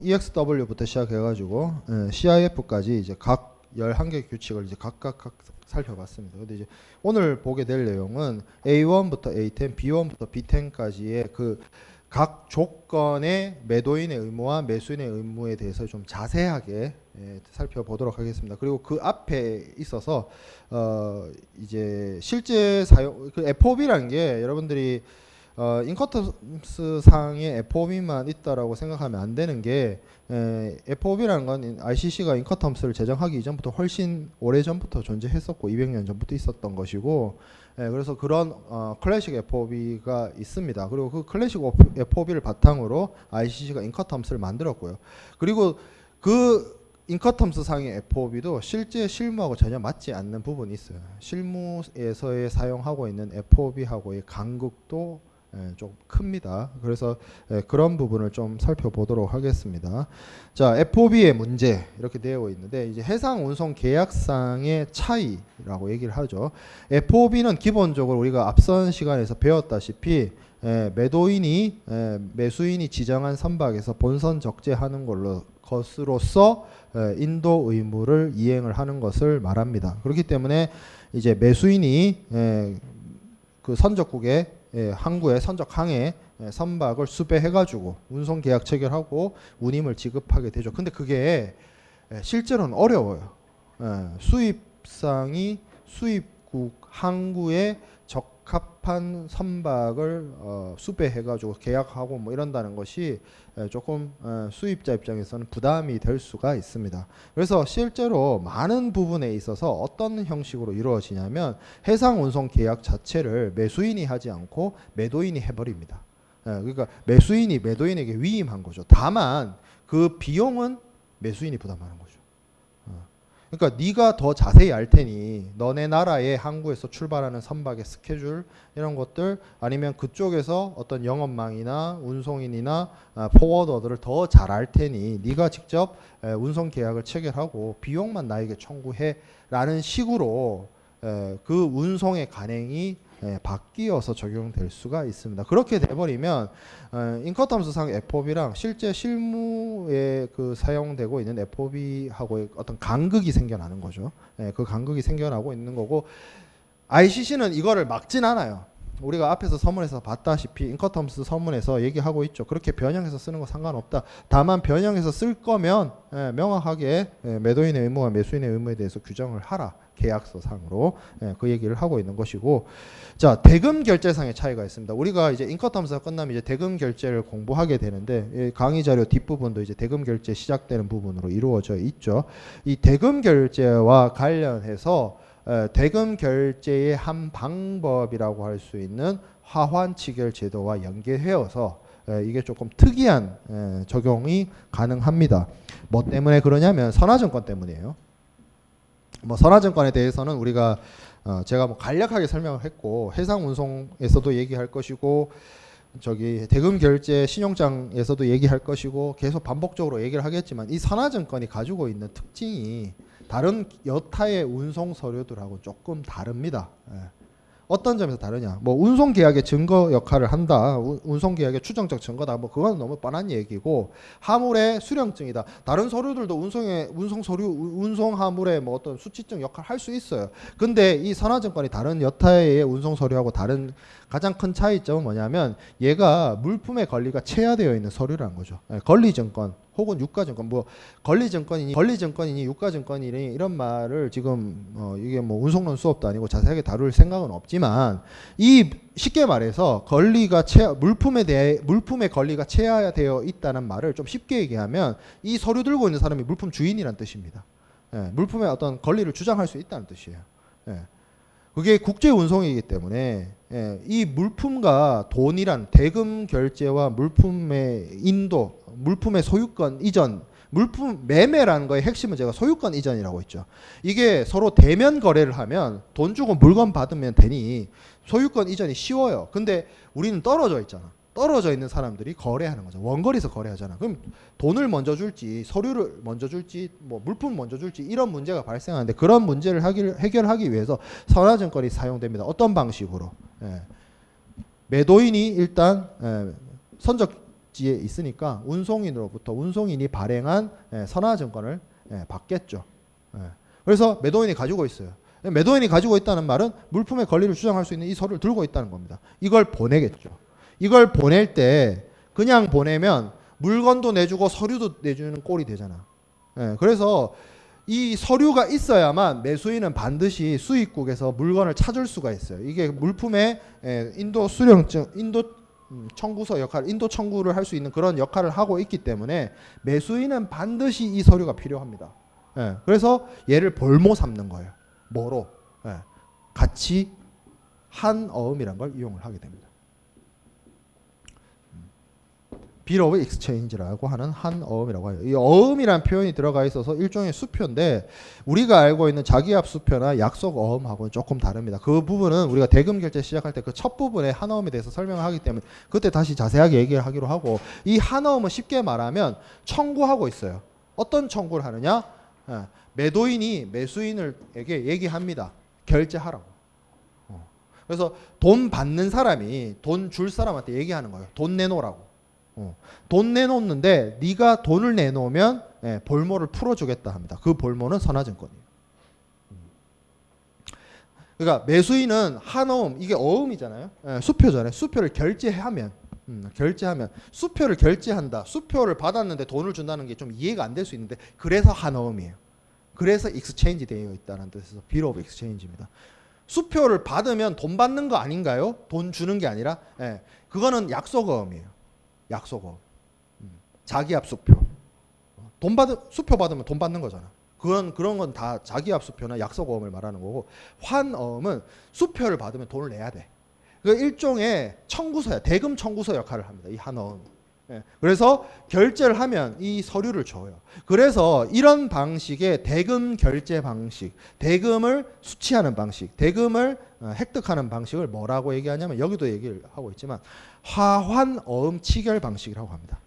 EXW부터 시작해가지고 CIF까지 이제 각 11개 규칙을 이제 각각 살펴봤습니다. 근데 이제 오늘 보게 될 내용은 A1부터 A10, B1부터 B10까지의 그 각 조건의 매도인의 의무와 매수인의 의무에 대해서 좀 자세하게 살펴보도록 하겠습니다. 그리고 그 앞에 있어서 이제 실제 사용 그 FOB라는 게 여러분들이 인커텀스 상의 FOB만 있다라고 생각하면 안 되는 게 FOB라는 건 ICC가 인커텀스를 제정하기 이전부터 훨씬 오래 전부터 존재했었고 200년 전부터 있었던 것이고 그래서 그런 클래식 FOB가 있습니다. 그리고 그 클래식 FOB를 바탕으로 ICC가 인커텀스를 만들었고요. 그리고 그 인커텀스 상의 FOB도 실제 실무하고 전혀 맞지 않는 부분이 있어요. 실무에서의 사용하고 있는 FOB하고의 간극도 좀 큽니다. 그래서 그런 부분을 좀 살펴보도록 하겠습니다. 자, FOB의 문제 이렇게 되어 있는데 이제 해상 운송 계약상의 차이라고 얘기를 하죠. FOB는 기본적으로 우리가 앞선 시간에서 배웠다시피 매도인이 매수인이 지정한 선박에서 본선 적재하는 것으로서 인도 의무를 이행을 하는 것을 말합니다. 그렇기 때문에 이제 매수인이 그 선적국의 항구의 선적항에 선박을 수배해가지고 운송계약 체결하고 운임을 지급하게 되죠. 근데 그게 실제로는 어려워요. 수입상이 수입국 항구에 적합한 선박을 수배해가지고 계약하고 뭐 이런다는 것이 조금 수입자 입장에서는 부담이 될 수가 있습니다. 그래서 실제로 많은 부분에 있어서 어떤 형식으로 이루어지냐면 해상 운송 계약 자체를 매수인이 하지 않고 매도인이 해버립니다. 그러니까 매수인이 매도인에게 위임한 거죠. 다만 그 비용은 매수인이 부담하는 거죠. 그러니까 네가 더 자세히 알 테니 너네 나라의 항구에서 출발하는 선박의 스케줄 이런 것들 아니면 그쪽에서 어떤 영업망이나 운송인이나 포워더들을 더 잘 알 테니 네가 직접 운송 계약을 체결하고 비용만 나에게 청구해 라는 식으로 그 운송의 간행이 바뀌어서 적용될 수가 있습니다. 그렇게 돼버리면 인커텀스상 FOB랑 실제 실무에 그 사용되고 있는 FOB하고의 어떤 간극이 생겨나는 거죠. 그 간극이 생겨나고 있는 거고 ICC는 이거를 막진 않아요. 우리가 앞에서 서문에서 봤다시피 인커텀스 서문에서 얘기하고 있죠. 그렇게 변형해서 쓰는 거 상관없다. 다만 변형해서 쓸 거면 명확하게 매도인의 의무와 매수인의 의무에 대해서 규정을 하라. 계약서상으로 그 얘기를 하고 있는 것이고, 자 대금 결제상의 차이가 있습니다. 우리가 이제 인커텀스가 끝나면 이제 대금 결제를 공부하게 되는데 강의 자료 뒷부분도 이제 대금 결제 시작되는 부분으로 이루어져 있죠. 이 대금 결제와 관련해서 대금 결제의 한 방법이라고 할 수 있는 화환 취결 제도와 연계되어서 이게 조금 특이한 적용이 가능합니다. 뭐 때문에 그러냐면 선화증권 때문이에요. 뭐 선화증권에 대해서는 우리가 제가 뭐 간략하게 설명을 했고 해상 운송에서도 얘기할 것이고 저기 대금 결제 신용장에서도 얘기할 것이고 계속 반복적으로 얘기를 하겠지만 이 선화증권이 가지고 있는 특징이 다른 여타의 운송 서류들하고 조금 다릅니다. 어떤 점에서 다르냐? 뭐 운송 계약의 증거 역할을 한다. 운송 계약의 추정적 증거다. 뭐 그건 너무 뻔한 얘기고 하물의 수령증이다. 다른 서류들도 운송 서류 운송 하물의 뭐 어떤 수치증 역할을 할 수 있어요. 근데 이 선화증권이 다른 여타의 운송 서류하고 다른 가장 큰 차이점은 뭐냐면 얘가 물품의 권리가 체화되어 있는 서류라는 거죠. 권리증권 혹은 유가증권 뭐 권리증권이니 유가증권이니 이런 말을 지금 이게 뭐 운송론 수업도 아니고 자세하게 다룰 생각은 없지만 이 쉽게 말해서 물품의 권리가 체화되어 있다는 말을 좀 쉽게 얘기하면 이 서류 들고 있는 사람이 물품 주인이란 뜻입니다. 물품의 어떤 권리를 주장할 수 있다는 뜻이에요. 그게 국제 운송이기 때문에 이 물품과 돈이란 대금 결제와 물품의 인도, 물품의 소유권 이전, 물품 매매라는 거의 핵심은 제가 소유권 이전이라고 했죠. 이게 서로 대면 거래를 하면 돈 주고 물건 받으면 되니 소유권 이전이 쉬워요. 근데 우리는 떨어져 있잖아. 떨어져 있는 사람들이 거래하는 거죠. 원거리에서 거래하잖아. 그럼 돈을 먼저 줄지 서류를 먼저 줄지 뭐 물품 먼저 줄지 이런 문제가 발생하는데 그런 문제를 해결하기 위해서 선화증권이 사용됩니다. 어떤 방식으로? 매도인이 일단 선적 지에 있으니까 운송인으로부터 운송인이 발행한 선화증권을 받겠죠. 그래서 매도인이 가지고 있어요. 매도인이 가지고 있다는 말은 물품의 권리를 주장할 수 있는 이 서류를 들고 있다는 겁니다. 이걸 보내겠죠. 이걸 보낼 때 그냥 보내면 물건도 내주고 서류도 내주는 꼴이 되잖아. 그래서 이 서류가 있어야만 매수인은 반드시 수입국에서 물건을 찾을 수가 있어요. 이게 물품의 인도 수령증, 인도 청구서 역할, 인도 청구를 할 수 있는 그런 역할을 하고 있기 때문에 매수인은 반드시 이 서류가 필요합니다. 그래서 얘를 볼모 삼는 거예요. 뭐로? 같이 한어음이란 걸 이용을 하게 됩니다. Bill of Exchange라고 하는 한어음이라고 해요. 이 어음이라는 표현이 들어가 있어서 일종의 수표인데 우리가 알고 있는 자기압 수표나 약속 어음하고는 조금 다릅니다. 그 부분은 우리가 대금 결제 시작할 때 그 첫 부분에 한어음에 대해서 설명을 하기 때문에 그때 다시 자세하게 얘기를 하기로 하고, 이 한어음은 쉽게 말하면 청구하고 있어요. 어떤 청구를 하느냐? 매도인이 매수인에게 얘기합니다. 결제하라고. 그래서 돈 받는 사람이 돈 줄 사람한테 얘기하는 거예요. 돈 내놓으라고. 돈 내놓는데 네가 돈을 내놓으면 볼모를 풀어주겠다 합니다. 그 볼모는 선화증권이에요. 그러니까 매수인은 한어음, 이게 어음이잖아요. 수표잖아요. 수표를 결제하면 수표를 결제한다. 수표를 받았는데 돈을 준다는 게 좀 이해가 안 될 수 있는데 그래서 한어음이에요. 그래서 익스체인지 되어 있다는 뜻에서 Bill of Exchange입니다. 수표를 받으면 돈 받는 거 아닌가요? 돈 주는 게 아니라 그거는 약속어음이에요. 약속어. 자기압 수표. 수표 받으면 돈 받는 거잖아. 그런 건 다 자기압 수표나 약속어음을 말하는 거고, 환어음은 수표를 받으면 돈을 내야 돼. 그 일종의 청구서야. 대금 청구서 역할을 합니다. 이 한어음. 그래서 결제를 하면 이 서류를 줘요. 그래서 이런 방식의 대금 결제 방식, 대금을 수취하는 방식, 대금을 획득하는 방식을 뭐라고 얘기하냐면, 여기도 얘기를 하고 있지만 하환어음 치결 방식이라고 합니다.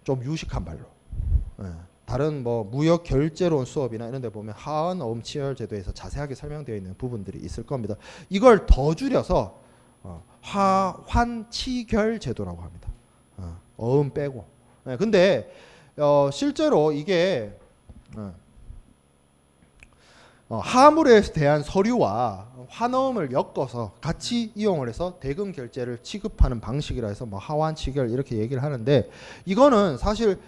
좀 유식한 말로. 다른 뭐 무역 결제론 수업이나 이런 데 보면 하환어음 치결 제도에서 자세하게 설명되어 있는 부분들이 있을 겁니다. 이걸 더 줄여서 하환치결 제도라고 합니다. 어음 빼고. 근데 실제로 이게 화물에 대한 서류와 환어음을 엮어서 같이 이용을 해서 대금 결제를 취급하는 방식이라 해서 뭐 하환치결 이렇게 얘기를 하는데, 이거는 사실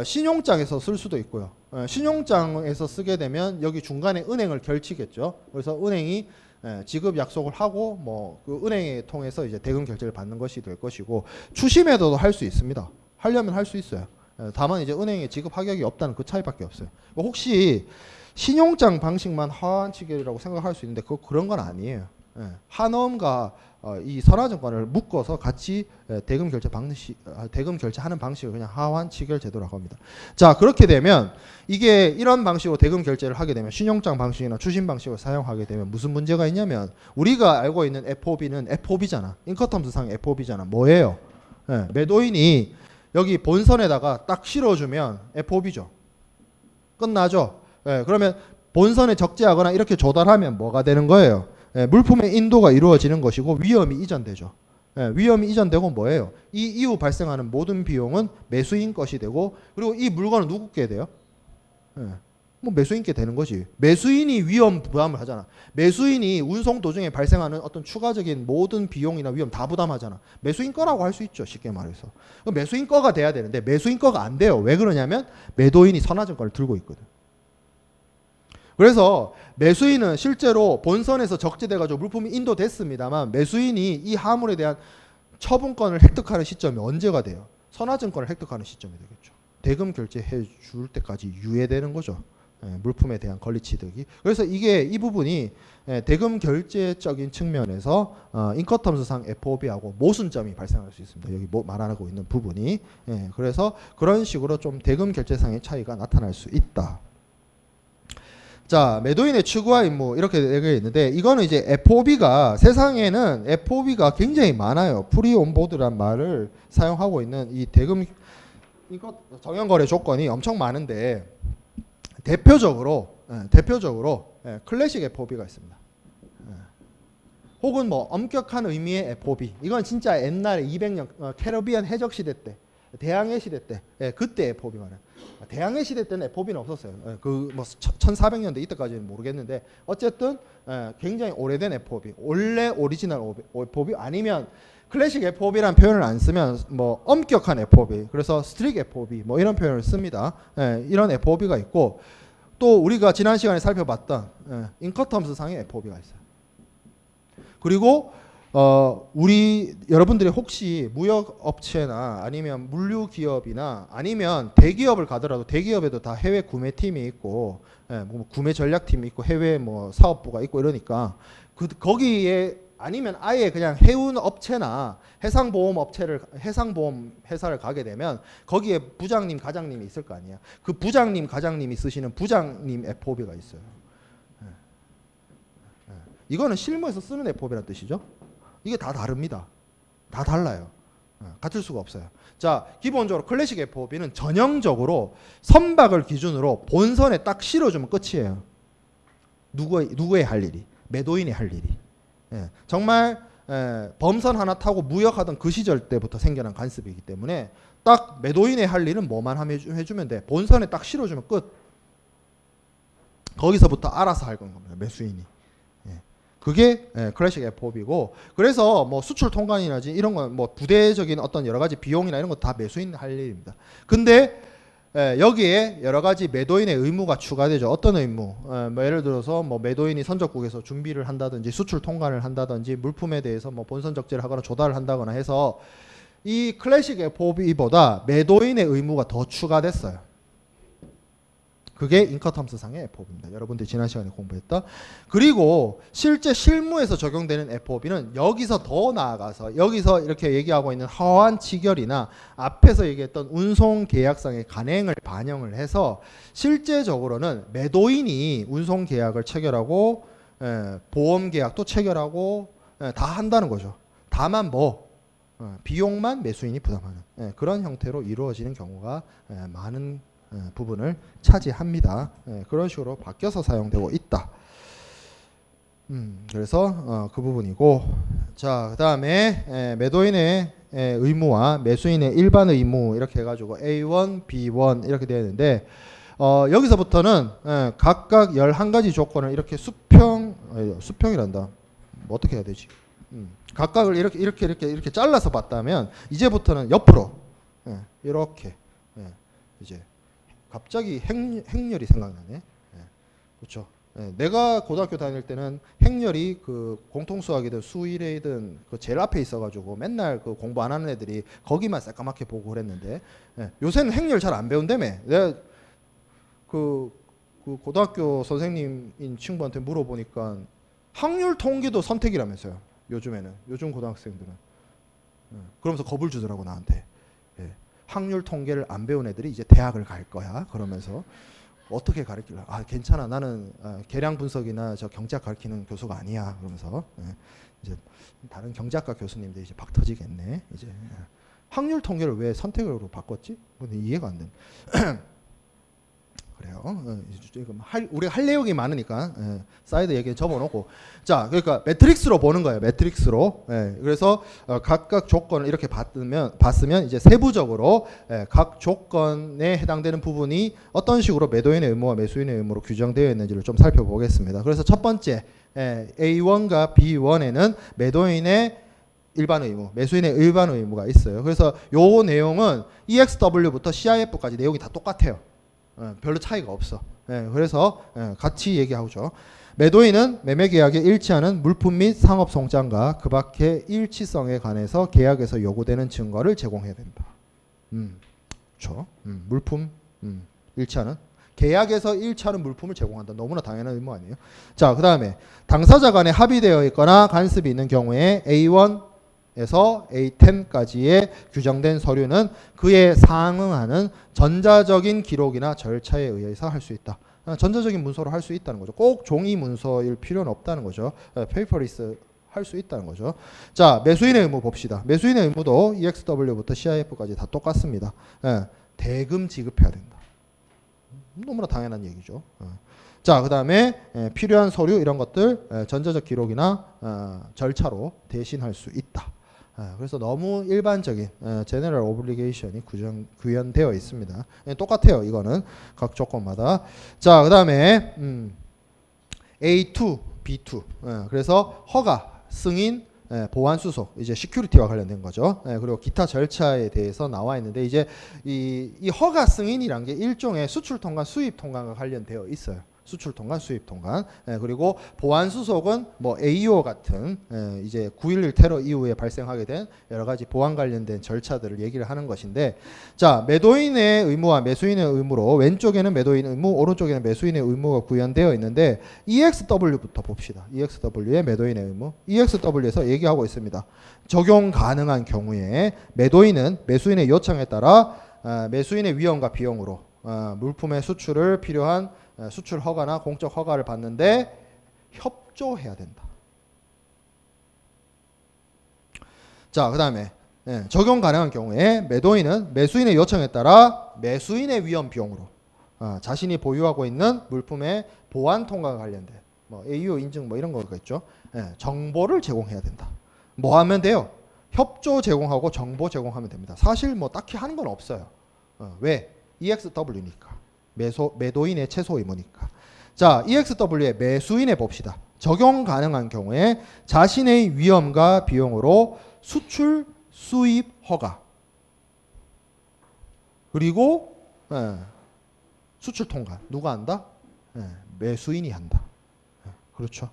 신용장에서 쓸 수도 있고요. 신용장에서 쓰게 되면 여기 중간에 은행을 결치겠죠. 그래서 은행이 지급 약속을 하고 뭐 그 은행에 통해서 이제 대금 결제를 받는 것이 될 것이고, 추심에도 할 수 있습니다. 하려면 할 수 있어요. 다만 이제 은행에 지급 하격이 없다는 그 차이밖에 없어요. 혹시 신용장 방식만 하환치결이라고 생각할 수 있는데 그런 건 아니에요. 한어음과 이 선화증권을 묶어서 같이 대금 결제하는 방식을 그냥 하환치결 제도라고 합니다. 자, 그렇게 되면 이게 이런 방식으로 대금 결제를 하게 되면, 신용장 방식이나 추심 방식을 사용하게 되면 무슨 문제가 있냐면, 우리가 알고 있는 FOB는 FOB잖아. 인커텀스상 FOB잖아. 뭐예요? 매도인이 여기 본선에다가 딱 실어주면 FOB죠. 끝나죠. 그러면 본선에 적재하거나 이렇게 조달하면 뭐가 되는 거예요? 물품의 인도가 이루어지는 것이고 위험이 이전되죠. 위험이 이전되고 뭐예요? 이 이후 발생하는 모든 비용은 매수인 것이 되고, 그리고 이 물건은 누구께 돼요? 뭐 매수인께 되는 거지. 매수인이 위험 부담을 하잖아. 매수인이 운송 도중에 발생하는 어떤 추가적인 모든 비용이나 위험 다 부담하잖아. 매수인 거라고 할 수 있죠. 쉽게 말해서. 매수인 거가 돼야 되는데 매수인 거가 안 돼요. 왜 그러냐면 매도인이 선화증권을 들고 있거든. 그래서 매수인은 실제로 본선에서 적재돼가지고 물품이 인도됐습니다만, 매수인이 이 화물에 대한 처분권을 획득하는 시점이 언제가 돼요? 선화증권을 획득하는 시점이 되겠죠. 대금 결제해 줄 때까지 유예되는 거죠. 물품에 대한 권리 취득이. 그래서 이 부분이 대금 결제적인 측면에서 인커텀스상 FOB하고 모순점이 발생할 수 있습니다. 여기 말하고 있는 부분이. 그래서 그런 식으로 좀 대금 결제상의 차이가 나타날 수 있다. 자, 매도인의 추구와 임무 이렇게 되어 있는데, 이거는 이제 FOB가, 세상에는 FOB가 굉장히 많아요. 프리 온보드란 말을 사용하고 있는 이 대금 정형거래 조건이 엄청 많은데, 대표적으로 클래식 FOB가 있습니다. 혹은 뭐 엄격한 의미의 FOB. 이건 진짜 옛날에 200년 캐리비안 해적 시대 때, 대항해 시대 때, 그때 FOB 말이에요. 대항해 시대 때는 FOB는 없었어요. 그 뭐 1400년대 이때까지는 모르겠는데 어쨌든 굉장히 오래된 FOB, 원래 오리지널 FOB 아니면 클래식 FOB라는 표현을 안 쓰면 뭐 엄격한 FOB, 그래서 스트릭 FOB 뭐 이런 표현을 씁니다. 이런 FOB가 있고 또 우리가 지난 시간에 살펴봤던 인커텀스 상의 FOB가 있어요. 그리고 우리 여러분들이 혹시 무역 업체나 아니면 물류 기업이나 아니면 대기업을 가더라도 대기업에도 다 해외 구매팀이 있고 뭐 구매 전략팀이 있고 해외 뭐 사업부가 있고 이러니까 거기에 아니면 아예 그냥 해운 업체나 해상보험 업체를 해상보험 회사를 가게 되면 거기에 부장님, 과장님이 있을 거 아니에요. 그 부장님, 과장님이 쓰시는 부장님 FOB가 있어요. 이거는 실무에서 쓰는 FOB라는 뜻이죠. 이게 다 다릅니다. 다 달라요. 같을 수가 없어요. 자, 기본적으로 클래식 FOB는 전형적으로 선박을 기준으로 본선에 딱 실어주면 끝이에요. 누구의 할 일이? 매도인의 할 일이. 정말 범선 하나 타고 무역하던 그 시절 때부터 생겨난 관습이기 때문에 딱 매도인의 할 일은 뭐만 해주면 돼. 본선에 딱 실어주면 끝. 거기서부터 알아서 할 겁니다. 매수인이. 그게 클래식 FOB고, 그래서 뭐 수출 통관이라지 이런 건 뭐 부대적인 어떤 여러 가지 비용이나 이런 거 다 매수인 할 일입니다. 근데 여기에 여러 가지 매도인의 의무가 추가되죠. 어떤 의무? 뭐 예를 들어서 뭐 매도인이 선적국에서 준비를 한다든지 수출 통관을 한다든지 물품에 대해서 뭐 본선 적재를 하거나 조달을 한다거나 해서 이 클래식 FOB보다 매도인의 의무가 더 추가됐어요. 그게 인커텀스 상의 FOB입니다. 여러분들 지난 시간에 공부했던. 그리고 실제 실무에서 적용되는 FOB는 여기서 더 나아가서 여기서 이렇게 얘기하고 있는 허한 치결이나 앞에서 얘기했던 운송 계약상의 간행을 반영을 해서 실제적으로는 매도인이 운송 계약을 체결하고 보험 계약도 체결하고 다 한다는 거죠. 다만 뭐 비용만 매수인이 부담하는 그런 형태로 이루어지는 경우가 많은 부분을 차지합니다. 그런 식으로 바뀌어서 사용되고 있다. 그래서 그 부분이고, 자, 그 다음에 매도인의 의무와 매수인의 일반 의무 이렇게 해가지고 A1, B1 이렇게 되어 있는데 여기서부터는 각각 11가지 조건을 이렇게 수평이란다. 뭐 어떻게 해야 되지? 각각을 이렇게 잘라서 봤다면 이제부터는 옆으로 이렇게 이제 갑자기 행렬이 생각나네. 그렇죠. 내가 고등학교 다닐 때는 행렬이 그 공통수학이든 수일이든 그 제일 앞에 있어가지고 맨날 그 공부 안 하는 애들이 거기만 새까맣게 보고 그랬는데 요새는 행렬 잘 안 배운다며. 내가 그 고등학교 선생님인 친구한테 물어보니까 확률 통계도 선택이라면서요. 요즘 고등학생들은. 그러면서 겁을 주더라고 나한테. 확률 통계를 안 배운 애들이 이제 대학을 갈 거야. 그러면서 어떻게 가르치려? 아 괜찮아. 나는 계량 분석이나 저 경제학 가르치는 교수가 아니야. 그러면서 이제 다른 경제학과 교수님들 이제 박 터지겠네. 이제 확률 통계를 왜 선택으로 바꿨지? 이해가 안 돼. 그래요. 우리가 할 내용이 많으니까 사이드 얘기 접어놓고, 자, 그러니까 매트릭스로 보는 거예요. 매트릭스로. 그래서 각각 조건을 이렇게 봤으면 이제 세부적으로 각 조건에 해당되는 부분이 어떤 식으로 매도인의 의무와 매수인의 의무로 규정되어 있는지를 좀 살펴보겠습니다. 그래서 첫 번째 A1과 B1에는 매도인의 일반 의무, 매수인의 일반 의무가 있어요. 그래서 요 내용은 EXW부터 CIF까지 내용이 다 똑같아요. 별로 차이가 없어. 그래서 같이 얘기하죠. 매도인은 매매계약에 일치하는 물품 및 상업송장과 그 밖의 일치성에 관해서 계약에서 요구되는 증거를 제공해야 된다. 그렇죠. 물품 일치하는 계약에서 일치하는 물품을 제공한다. 너무나 당연한 의무 아니에요. 자, 그 다음에 당사자 간에 합의되어 있거나 간섭이 있는 경우에 A1 에서 A10까지의 규정된 서류는 그에 상응하는 전자적인 기록이나 절차에 의해서 할 수 있다. 전자적인 문서로 할 수 있다는 거죠. 꼭 종이 문서일 필요는 없다는 거죠. 페이퍼리스 할 수 있다는 거죠. 자, 매수인의 의무 봅시다. 매수인의 의무도 EXW부터 CIF까지 다 똑같습니다. 대금 지급해야 된다. 너무나 당연한 얘기죠. 자, 그 다음에 필요한 서류 이런 것들 전자적 기록이나 절차로 대신할 수 있다. 그래서 너무 일반적인 제너럴 오블리게이션이 구현되어 있습니다. 똑같아요. 이거는 각 조건마다. 자, 그 다음에 A2, B2. 그래서 허가, 승인, 보안 수속, 이제 시큐리티와 관련된 거죠. 그리고 기타 절차에 대해서 나와 있는데 이제 이 허가 승인이란 게 일종의 수출 통관, 수입 통관과 관련되어 있어요. 수출 통관, 수입 통관. 그리고 보안 수속은 뭐 AO 같은 이제 9.11 테러 이후에 발생하게 된 여러 가지 보안 관련된 절차들을 얘기를 하는 것인데, 자, 매도인의 의무와 매수인의 의무로 왼쪽에는 매도인 의무, 오른쪽에는 매수인의 의무가 구현되어 있는데 EXW부터 봅시다. EXW의 매도인의 의무. EXW에서 얘기하고 있습니다. 적용 가능한 경우에 매도인은 매수인의 요청에 따라 매수인의 위험과 비용으로 물품의 수출을 필요한 수출 허가나 공적 허가를 받는데 협조해야 된다. 자, 그 다음에 적용 가능한 경우에 매도인은 매수인의 요청에 따라 매수인의 위험 비용으로 자신이 보유하고 있는 물품의 보안 통과와 관련된 뭐 AU 인증 뭐 이런 거겠죠. 정보를 제공해야 된다. 뭐 하면 돼요? 협조 제공하고 정보 제공하면 됩니다. 사실 뭐 딱히 하는 건 없어요. 왜? EXW니까. 매도인의 최소 의무니까. 자, EXW의 매수인에 봅시다. 적용 가능한 경우에 자신의 위험과 비용으로 수출, 수입 허가 그리고 수출 통관 누가 한다? 매수인이 한다. 그렇죠.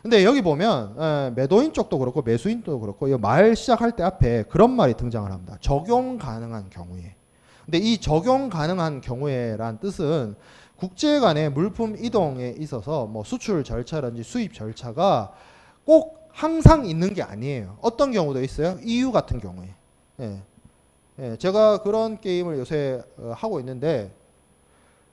근데 여기 보면 매도인 쪽도 그렇고 매수인도 그렇고 이 말 시작할 때 앞에 그런 말이 등장을 합니다. 적용 가능한 경우에. 근데 이 적용 가능한 경우에란 뜻은 국제 간의 물품 이동에 있어서 뭐 수출 절차라든지 수입 절차가 꼭 항상 있는 게 아니에요. 어떤 경우도 있어요. EU 같은 경우에. 제가 그런 게임을 요새 하고 있는데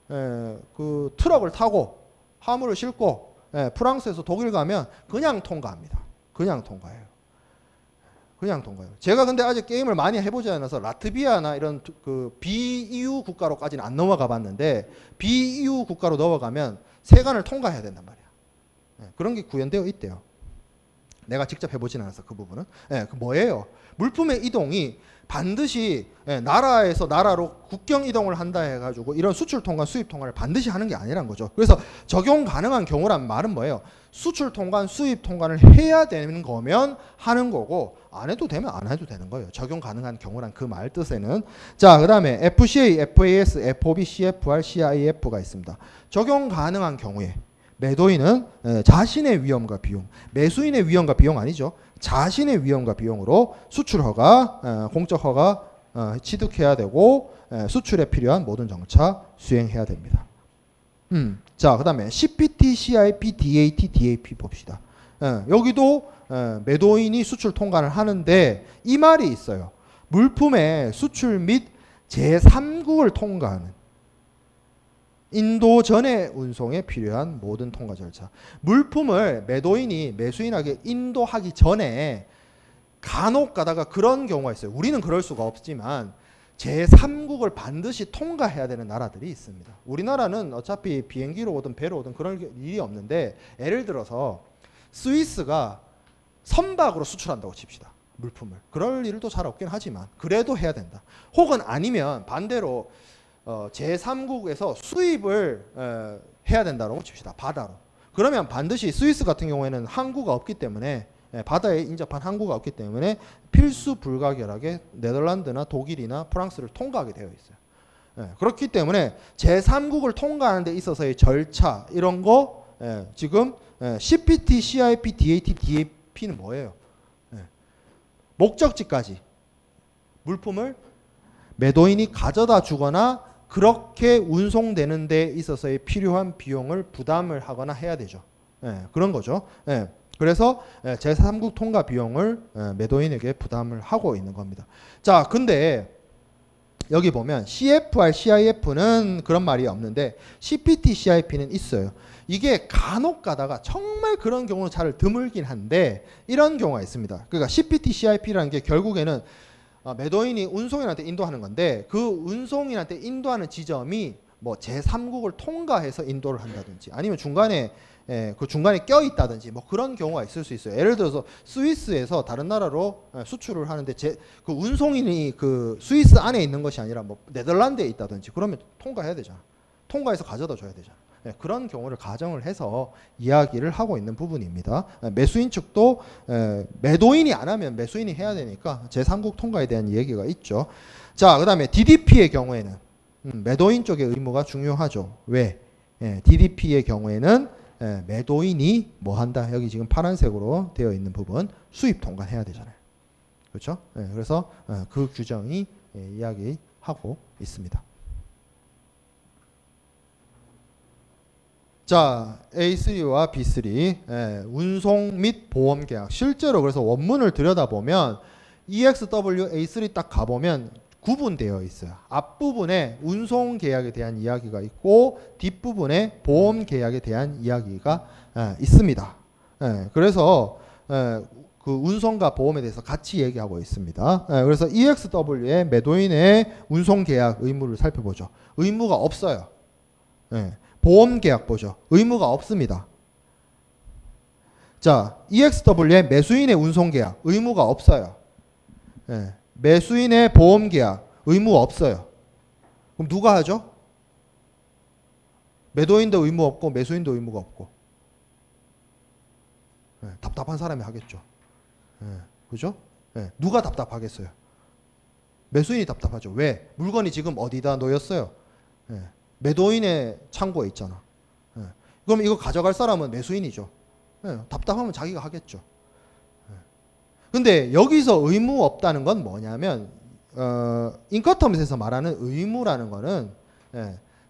그 트럭을 타고 화물을 싣고 프랑스에서 독일 가면 그냥 통과합니다. 그냥 통과해요. 그냥 통과해요. 제가 근데 아직 게임을 많이 해보지 않아서 라트비아나 이런 그 비EU 국가로까지는 안 넘어가 봤는데 비EU 국가로 넘어가면 세관을 통과해야 된단 말이야. 그런 게 구현되어 있대요. 내가 직접 해보진 않아서 그 부분은. 그 뭐예요? 물품의 이동이 반드시 나라에서 나라로 국경 이동을 한다 해가지고 이런 수출 통관, 수입 통관을 반드시 하는 게 아니란 거죠. 그래서 적용 가능한 경우란 말은 뭐예요? 수출 통관, 수입 통관을 해야 되는 거면 하는 거고 안 해도 되면 안 해도 되는 거예요. 적용 가능한 경우란 그 말 뜻에는. 자, 그 다음에 FCA, FAS, FOB, CFR, CIF가 있습니다. 적용 가능한 경우에 매도인은 자신의 위험과 비용, 매수인의 위험과 비용 아니죠. 자신의 위험과 비용으로 수출 허가, 공적 허가 취득해야 되고 수출에 필요한 모든 절차 수행해야 됩니다. 자, 그 다음에 CPT, CIP, DAT, DAP 봅시다. 여기도 매도인이 수출 통관을 하는데 이 말이 있어요. 물품의 수출 및 제3국을 통과하는 인도 전의 운송에 필요한 모든 통과 절차. 물품을 매도인이 매수인에게 인도하기 전에 간혹 가다가 그런 경우가 있어요. 우리는 그럴 수가 없지만 제3국을 반드시 통과해야 되는 나라들이 있습니다. 우리나라는 어차피 비행기로 오든 배로 오든 그런 일이 없는데 예를 들어서 스위스가 선박으로 수출한다고 칩시다. 물품을. 그럴 일도 잘 없긴 하지만 그래도 해야 된다. 혹은 아니면 반대로 제3국에서 수입을 해야 된다고 칩시다. 바다로. 그러면 반드시 스위스 같은 경우에는 항구가 없기 때문에 바다에 인접한 항구가 없기 때문에 필수 불가결하게 네덜란드나 독일이나 프랑스를 통과하게 되어 있어요. 그렇기 때문에 제3국을 통과하는 데 있어서의 절차 이런 거 지금 CPT, CIP, DAT, DAP는 뭐예요? 목적지까지 물품을 매도인이 가져다 주거나 그렇게 운송되는 데 있어서의 필요한 비용을 부담을 하거나 해야 되죠. 그런 거죠. 그래서 제3국 통과 비용을 매도인에게 부담을 하고 있는 겁니다. 자, 근데 여기 보면 CFR, CIF는 그런 말이 없는데 CPT, CIP는 있어요. 이게 간혹 가다가 정말 그런 경우는 잘 드물긴 한데 이런 경우가 있습니다. 그러니까 CPT, CIP라는 게 결국에는 매도인이 운송인한테 인도하는 건데 그 운송인한테 인도하는 지점이 뭐 제3국을 통과해서 인도를 한다든지 아니면 중간에 그 중간에 껴 있다든지 뭐 그런 경우가 있을 수 있어요. 예를 들어서 스위스에서 다른 나라로 수출을 하는데 그 운송인이 그 스위스 안에 있는 것이 아니라 뭐 네덜란드에 있다든지 그러면 통과해야 되잖아. 통과해서 가져다 줘야 되잖아. 그런 경우를 가정을 해서 이야기를 하고 있는 부분입니다. 매수인 측도 매도인이 안 하면 매수인이 해야 되니까 제3국 통과에 대한 얘기가 있죠. 자, 그다음에 DDP의 경우에는 매도인 쪽의 의무가 중요하죠. 왜? DDP의 경우에는 매도인이 뭐 한다? 여기 지금 파란색으로 되어 있는 부분 수입 통관해야 되잖아요. 그렇죠? 그래서 그 규정이 이야기하고 있습니다. 자, A3와 B3 운송 및 보험 계약. 실제로 그래서 원문을 들여다보면 EXW A3 딱 가보면 구분되어 있어요. 앞부분에 운송 계약에 대한 이야기가 있고 뒷부분에 보험 계약에 대한 이야기가 있습니다. 그래서 그 운송과 보험에 대해서 같이 얘기하고 있습니다. 그래서 EXW의 매도인의 운송 계약 의무를 살펴보죠. 의무가 없어요. 보험 계약 보죠. 의무가 없습니다. 자, EXW의 매수인의 운송 계약 의무가 없어요. 매수인의 보험 계약 의무 없어요. 그럼 누가 하죠? 매도인도 의무 없고 매수인도 의무가 없고 답답한 사람이 하겠죠. 그죠? 누가 답답하겠어요? 매수인이 답답하죠. 왜? 물건이 지금 어디다 놓였어요? 매도인의 창고에 있잖아. 그럼 이거 가져갈 사람은 매수인이죠. 답답하면 자기가 하겠죠. 근데 여기서 의무 없다는 건 뭐냐면 인커텀스에서 말하는 의무라는 거는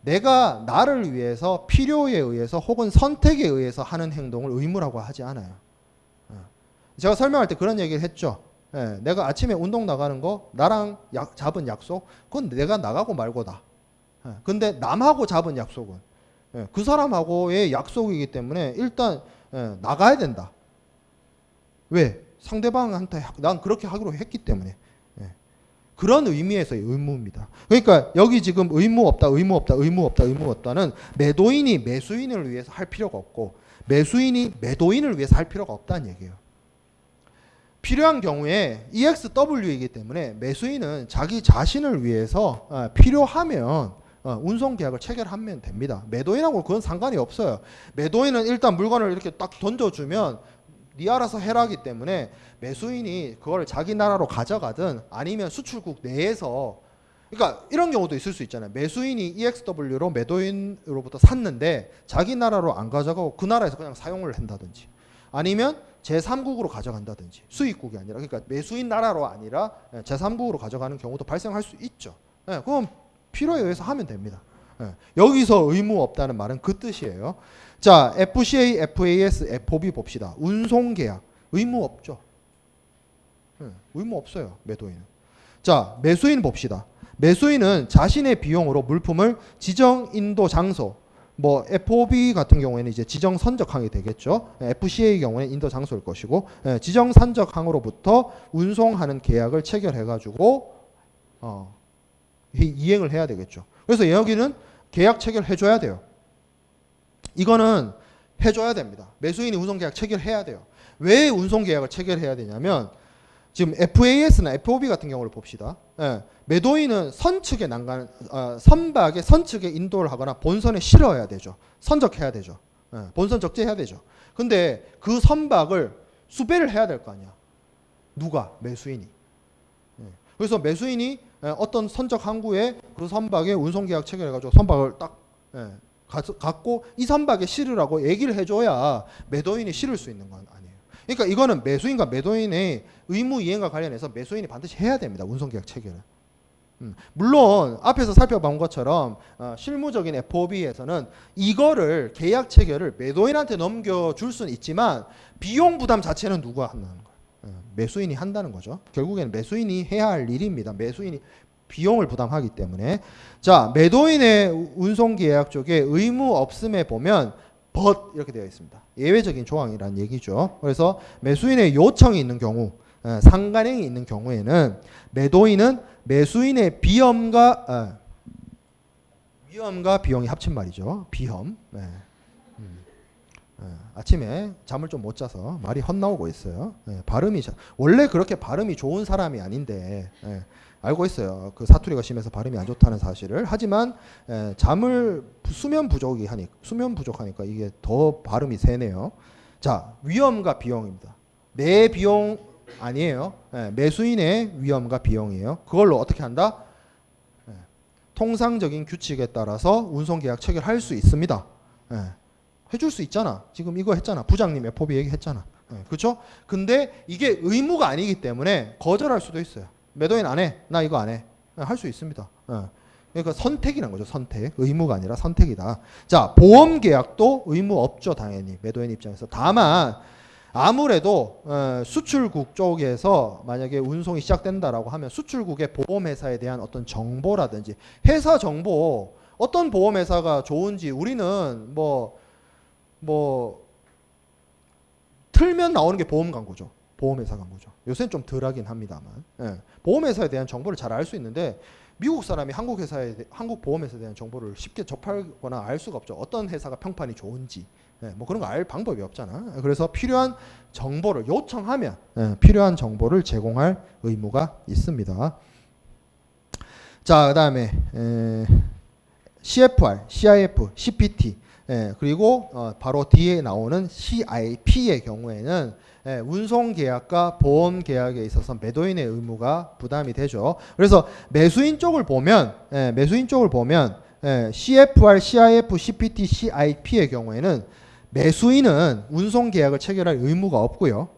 내가 나를 위해서 필요에 의해서 혹은 선택에 의해서 하는 행동을 의무라고 하지 않아요. 제가 설명할 때 그런 얘기를 했죠. 내가 아침에 운동 나가는 거 나랑 잡은 약속 그건 내가 나가고 말고다. 근데 남하고 잡은 약속은 그 사람하고의 약속이기 때문에 일단 나가야 된다. 왜? 상대방한테 난 그렇게 하기로 했기 때문에 그런 의미에서의 의무입니다. 그러니까 여기 지금 의무 없다, 의무 없다, 의무 없다, 의무 없다는 매도인이 매수인을 위해서 할 필요가 없고 매수인이 매도인을 위해서 할 필요가 없다는 얘기예요. 필요한 경우에 EXW이기 때문에 매수인은 자기 자신을 위해서 필요하면 운송계약을 체결하면 됩니다. 매도인하고 그건 상관이 없어요. 매도인은 일단 물건을 이렇게 딱 던져주면 네 알아서 해라기 때문에 매수인이 그걸 자기 나라로 가져가든 아니면 수출국 내에서 그러니까 이런 경우도 있을 수 있잖아요. 매수인이 EXW로 매도인으로부터 샀는데 자기 나라로 안 가져가고 그 나라에서 그냥 사용을 한다든지 아니면 제3국으로 가져간다든지 수입국이 아니라 그러니까 매수인 나라로 아니라 제3국으로 가져가는 경우도 발생할 수 있죠. 그건 필요에 의해서 하면 됩니다. 여기서 의무 없다는 말은 그 뜻이에요. 자, FCA, FAS, FOB 봅시다. 운송계약 의무 없죠. 의무 없어요. 매도인은. 자, 매수인 봅시다. 매수인은 자신의 비용으로 물품을 지정 인도 장소 뭐 FOB 같은 경우에는 이제 지정 선적항이 되겠죠. FCA의 경우에는 인도 장소일 것이고 지정 선적항으로부터 운송하는 계약을 체결해 가지고 이행을 해야 되겠죠. 그래서 여기는 계약 체결해 줘야 돼요. 이거는 해줘야 됩니다. 매수인이 운송계약 체결해야 돼요. 왜 운송계약을 체결해야 되냐면 지금 FAS나 FOB 같은 경우를 봅시다. 매도인은 선측에 선박의 선측에 인도를 하거나 본선에 실어야 되죠. 선적해야 되죠. 본선 적재해야 되죠. 근데 그 선박을 수배를 해야 될 거 아니야. 누가? 매수인이. 그래서 매수인이 어떤 선적 항구에 그 선박에 운송계약 체결해가지고 선박을 딱 갖고 이 선박에 실으라고 얘기를 해줘야 매도인이 실을 수 있는 건 아니에요. 그러니까 이거는 매수인과 매도인의 의무 이행과 관련해서 매수인이 반드시 해야 됩니다. 운송계약 체결은. 물론 앞에서 살펴본 것처럼 실무적인 FOB에서는 이거를 계약 체결을 매도인한테 넘겨줄 수는 있지만 비용 부담 자체는 누가 한다는 거예요. 매수인이 한다는 거죠. 결국에는 매수인이 해야 할 일입니다. 매수인이 비용을 부담하기 때문에. 자, 매도인의 운송계약 쪽에 의무 없음에 보면 but 이렇게 되어 있습니다. 예외적인 조항이라는 얘기죠. 그래서 매수인의 요청이 있는 경우, 상관행이 있는 경우에는 매도인은 매수인의 비염과 위험과 비용이 합친 말이죠. 비험. 네. 아침에 잠을 좀 못 자서 말이 헛나오고 있어요. 발음이 원래 그렇게 발음이 좋은 사람이 아닌데 알고 있어요. 그 사투리가 심해서 발음이 안 좋다는 사실을. 하지만 수면 부족하니까 이게 더 발음이 세네요. 자, 위험과 비용입니다. 내 비용 아니에요. 매수인의 위험과 비용이에요. 그걸로 어떻게 한다? 통상적인 규칙에 따라서 운송계약 체결할 수 있습니다. 해줄 수 있잖아. 지금 이거 했잖아. 부장님 FOB 얘기했잖아. 그렇죠? 근데 이게 의무가 아니기 때문에 거절할 수도 있어요. 매도인 안 해. 나 이거 안 해. 할 수 있습니다. 그러니까 선택이란 거죠. 선택. 의무가 아니라 선택이다. 자, 보험계약도 의무 없죠. 당연히 매도인 입장에서. 다만 아무래도 수출국 쪽에서 만약에 운송이 시작된다라고 하면 수출국의 보험회사에 대한 어떤 정보라든지 회사 정보, 어떤 보험회사가 좋은지 우리는 틀면 나오는 게 보험 광고죠. 보험회사 광고죠. 요새는 좀 덜하긴 합니다만. 보험회사에 대한 정보를 잘 알 수 있는데 미국 사람이 한국 보험회사에 대한 정보를 쉽게 접하거나 알 수가 없죠. 어떤 회사가 평판이 좋은지. 그런 거 알 방법이 없잖아. 그래서 필요한 정보를 요청하면 필요한 정보를 제공할 의무가 있습니다. 자, 그다음에 CFR, CIF, CPT 그리고 바로 뒤에 나오는 CIP의 경우에는 운송계약과 보험계약에 있어서 매도인의 의무가 부담이 되죠. 그래서 매수인 쪽을 보면 CFR, CIF, CPT, CIP의 경우에는 매수인은 운송계약을 체결할 의무가 없고요.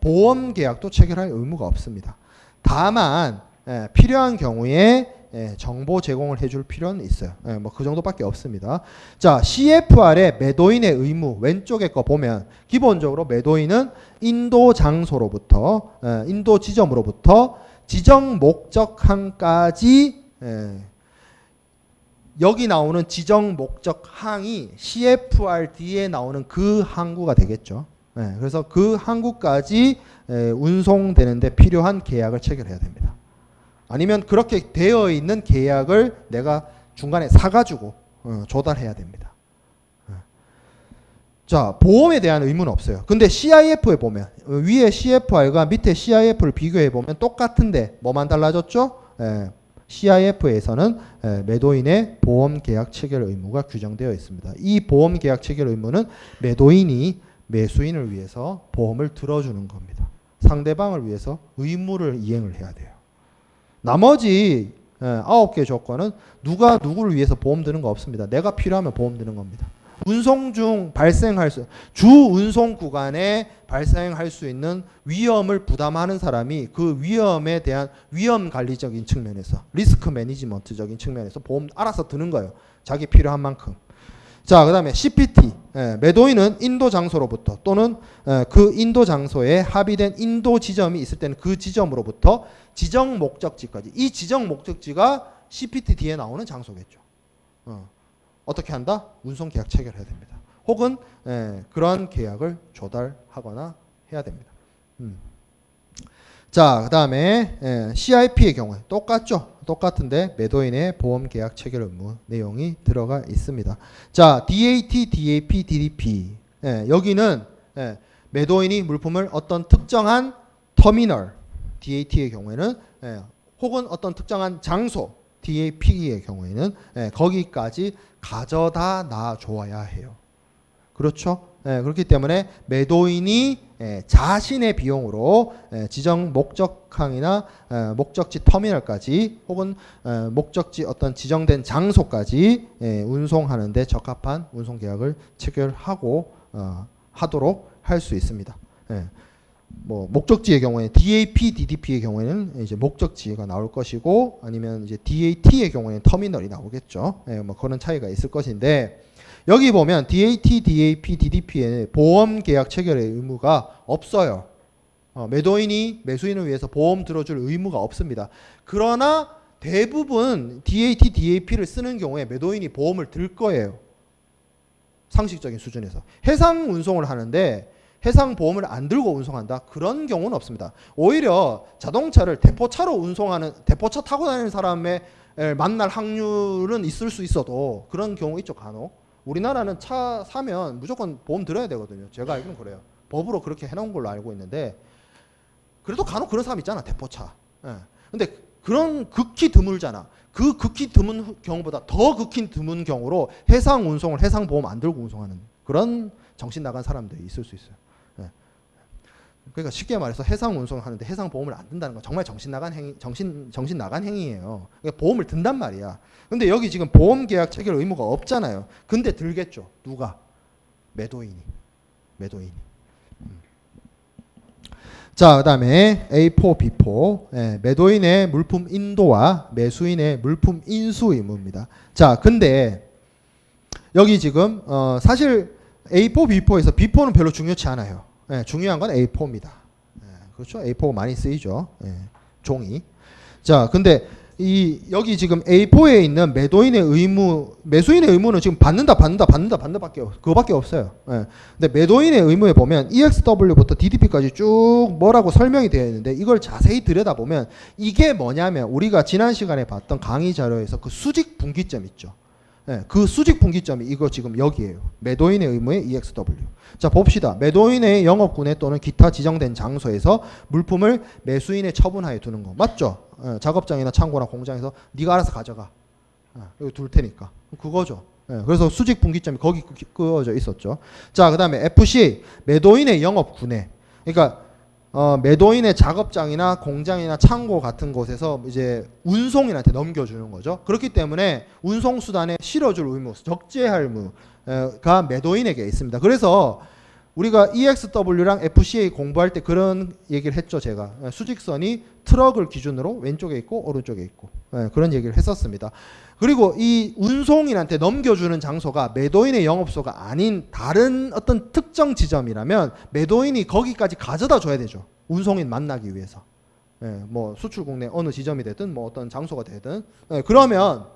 보험계약도 체결할 의무가 없습니다. 다만 필요한 경우에 정보 제공을 해줄 필요는 있어요. 그 정도밖에 없습니다. 자, CFR의 매도인의 의무 왼쪽에 거 보면 기본적으로 매도인은 인도 장소로부터 인도 지점으로부터 지정 목적항까지 여기 나오는 지정 목적항이 CFRD에 나오는 그 항구가 되겠죠. 그래서 그 항구까지 운송되는데 필요한 계약을 체결해야 됩니다. 아니면 그렇게 되어 있는 계약을 내가 중간에 사가지고 조달해야 됩니다. 자, 보험에 대한 의무는 없어요. 근데 CIF에 보면 위에 CFR과 밑에 CIF를 비교해 보면 똑같은데 뭐만 달라졌죠? CIF에서는 매도인의 보험계약 체결 의무가 규정되어 있습니다. 이 보험계약 체결 의무는 매도인이 매수인을 위해서 보험을 들어주는 겁니다. 상대방을 위해서 의무를 이행을 해야 돼요. 나머지 9개 조건은 누가 누구를 위해서 보험 드는 거 없습니다. 내가 필요하면 보험 드는 겁니다. 운송 중 주 운송 구간에 발생할 수 있는 위험을 부담하는 사람이 그 위험에 대한 위험 관리적인 측면에서 리스크 매니지먼트적인 측면에서 보험 알아서 드는 거예요. 자기 필요한 만큼. 자, 그 다음에 CPT. 매도인은 인도 장소로부터 또는 그 인도 장소에 합의된 인도 지점이 있을 때는 그 지점으로부터 지정 목적지까지. 이 지정 목적지가 CPT 뒤에 나오는 장소겠죠. 어떻게 한다? 운송계약 체결해야 됩니다. 혹은 그런 계약을 조달하거나 해야 됩니다. 자, 그 다음에 CIP의 경우에 똑같죠. 똑같은데 매도인의 보험계약 체결 의무 내용이 들어가 있습니다. 자, DAT, DAP, DDP. 여기는 매도인이 물품을 어떤 특정한 터미널, DAT의 경우에는 혹은 어떤 특정한 장소, DAP의 경우에는 거기까지 가져다 놔줘야 해요. 그렇죠? 그렇기 때문에 매도인이 자신의 비용으로 지정 목적항이나 목적지 터미널까지 혹은 목적지 어떤 지정된 장소까지 운송하는데 적합한 운송계약을 체결하고 하도록 할 수 있습니다. 목적지의 경우에 DAP, DDP의 경우에는 이제 목적지가 나올 것이고 아니면 이제 DAT의 경우에는 터미널이 나오겠죠. 그런 차이가 있을 것인데 여기 보면 DAT, DAP, DDP에 보험계약 체결의 의무가 없어요. 매도인이 매수인을 위해서 보험 들어줄 의무가 없습니다. 그러나 대부분 DAT, DAP를 쓰는 경우에 매도인이 보험을 들 거예요. 상식적인 수준에서. 해상 운송을 하는데 해상 보험을 안 들고 운송한다? 그런 경우는 없습니다. 오히려 자동차를 대포차로 운송하는, 대포차 타고 다니는 사람의 만날 확률은 있을 수 있어도 그런 경우 있죠, 간혹. 우리나라는 차 사면 무조건 보험 들어야 되거든요. 제가 알기로는 그래요. 법으로 그렇게 해놓은 걸로 알고 있는데 그래도 간혹 그런 사람 있잖아, 대포차. 근데 그런 극히 드물잖아. 그 극히 드문 경우보다 더 극히 드문 경우로 해상 운송을 해상 보험 안 들고 운송하는 그런 정신 나간 사람들이 있을 수 있어요. 그러니까 쉽게 말해서 해상 운송을 하는데 해상 보험을 안 든다는 건 정말 정신 나간 행위예요. 그러니까 보험을 든단 말이야. 근데 여기 지금 보험 계약 체결 의무가 없잖아요. 근데 들겠죠. 누가? 매도인이. 자, 그다음에 A4, B4 매도인의 물품 인도와 매수인의 물품 인수 의무입니다. 자, 근데 여기 지금 사실 A4, B4에서 B4는 별로 중요치 않아요. 중요한 건 A4입니다. 그렇죠? A4 많이 쓰이죠. 종이. 자, 근데 여기 지금 A4에 있는 매도인의 의무, 매수인의 의무는 지금 받는다 그거밖에 없어요. 근데 매도인의 의무에 보면 EXW부터 DDP까지 쭉 뭐라고 설명이 되어 있는데 이걸 자세히 들여다보면 이게 뭐냐면 우리가 지난 시간에 봤던 강의 자료에서 그 수직 분기점 있죠. 그 수직 분기점이 이거 지금 여기에요. 매도인의 의무의 EXW. 자, 봅시다. 매도인의 영업군에 또는 기타 지정된 장소에서 물품을 매수인의 처분하에 두는 거 맞죠? 작업장이나 창고나 공장에서 네가 알아서 가져가. 여기 둘 테니까. 그거죠. 그래서 수직 분기점이 거기 그어져 있었죠. 자, 그 다음에 FC 매도인의 영업군에. 그러니까 매도인의 작업장이나 공장이나 창고 같은 곳에서 이제 운송인한테 넘겨주는 거죠. 그렇기 때문에 운송수단에 실어줄 의무, 적재할 의무가 매도인에게 있습니다. 그래서 우리가 EXW랑 FCA 공부할 때 그런 얘기를 했죠. 제가 수직선이 트럭을 기준으로 왼쪽에 있고 오른쪽에 있고 그런 얘기를 했었습니다. 그리고 이 운송인한테 넘겨주는 장소가 매도인의 영업소가 아닌 다른 어떤 특정 지점이라면 매도인이 거기까지 가져다 줘야 되죠. 운송인 만나기 위해서. 뭐 수출국 내 어느 지점이 되든 뭐 어떤 장소가 되든 그러면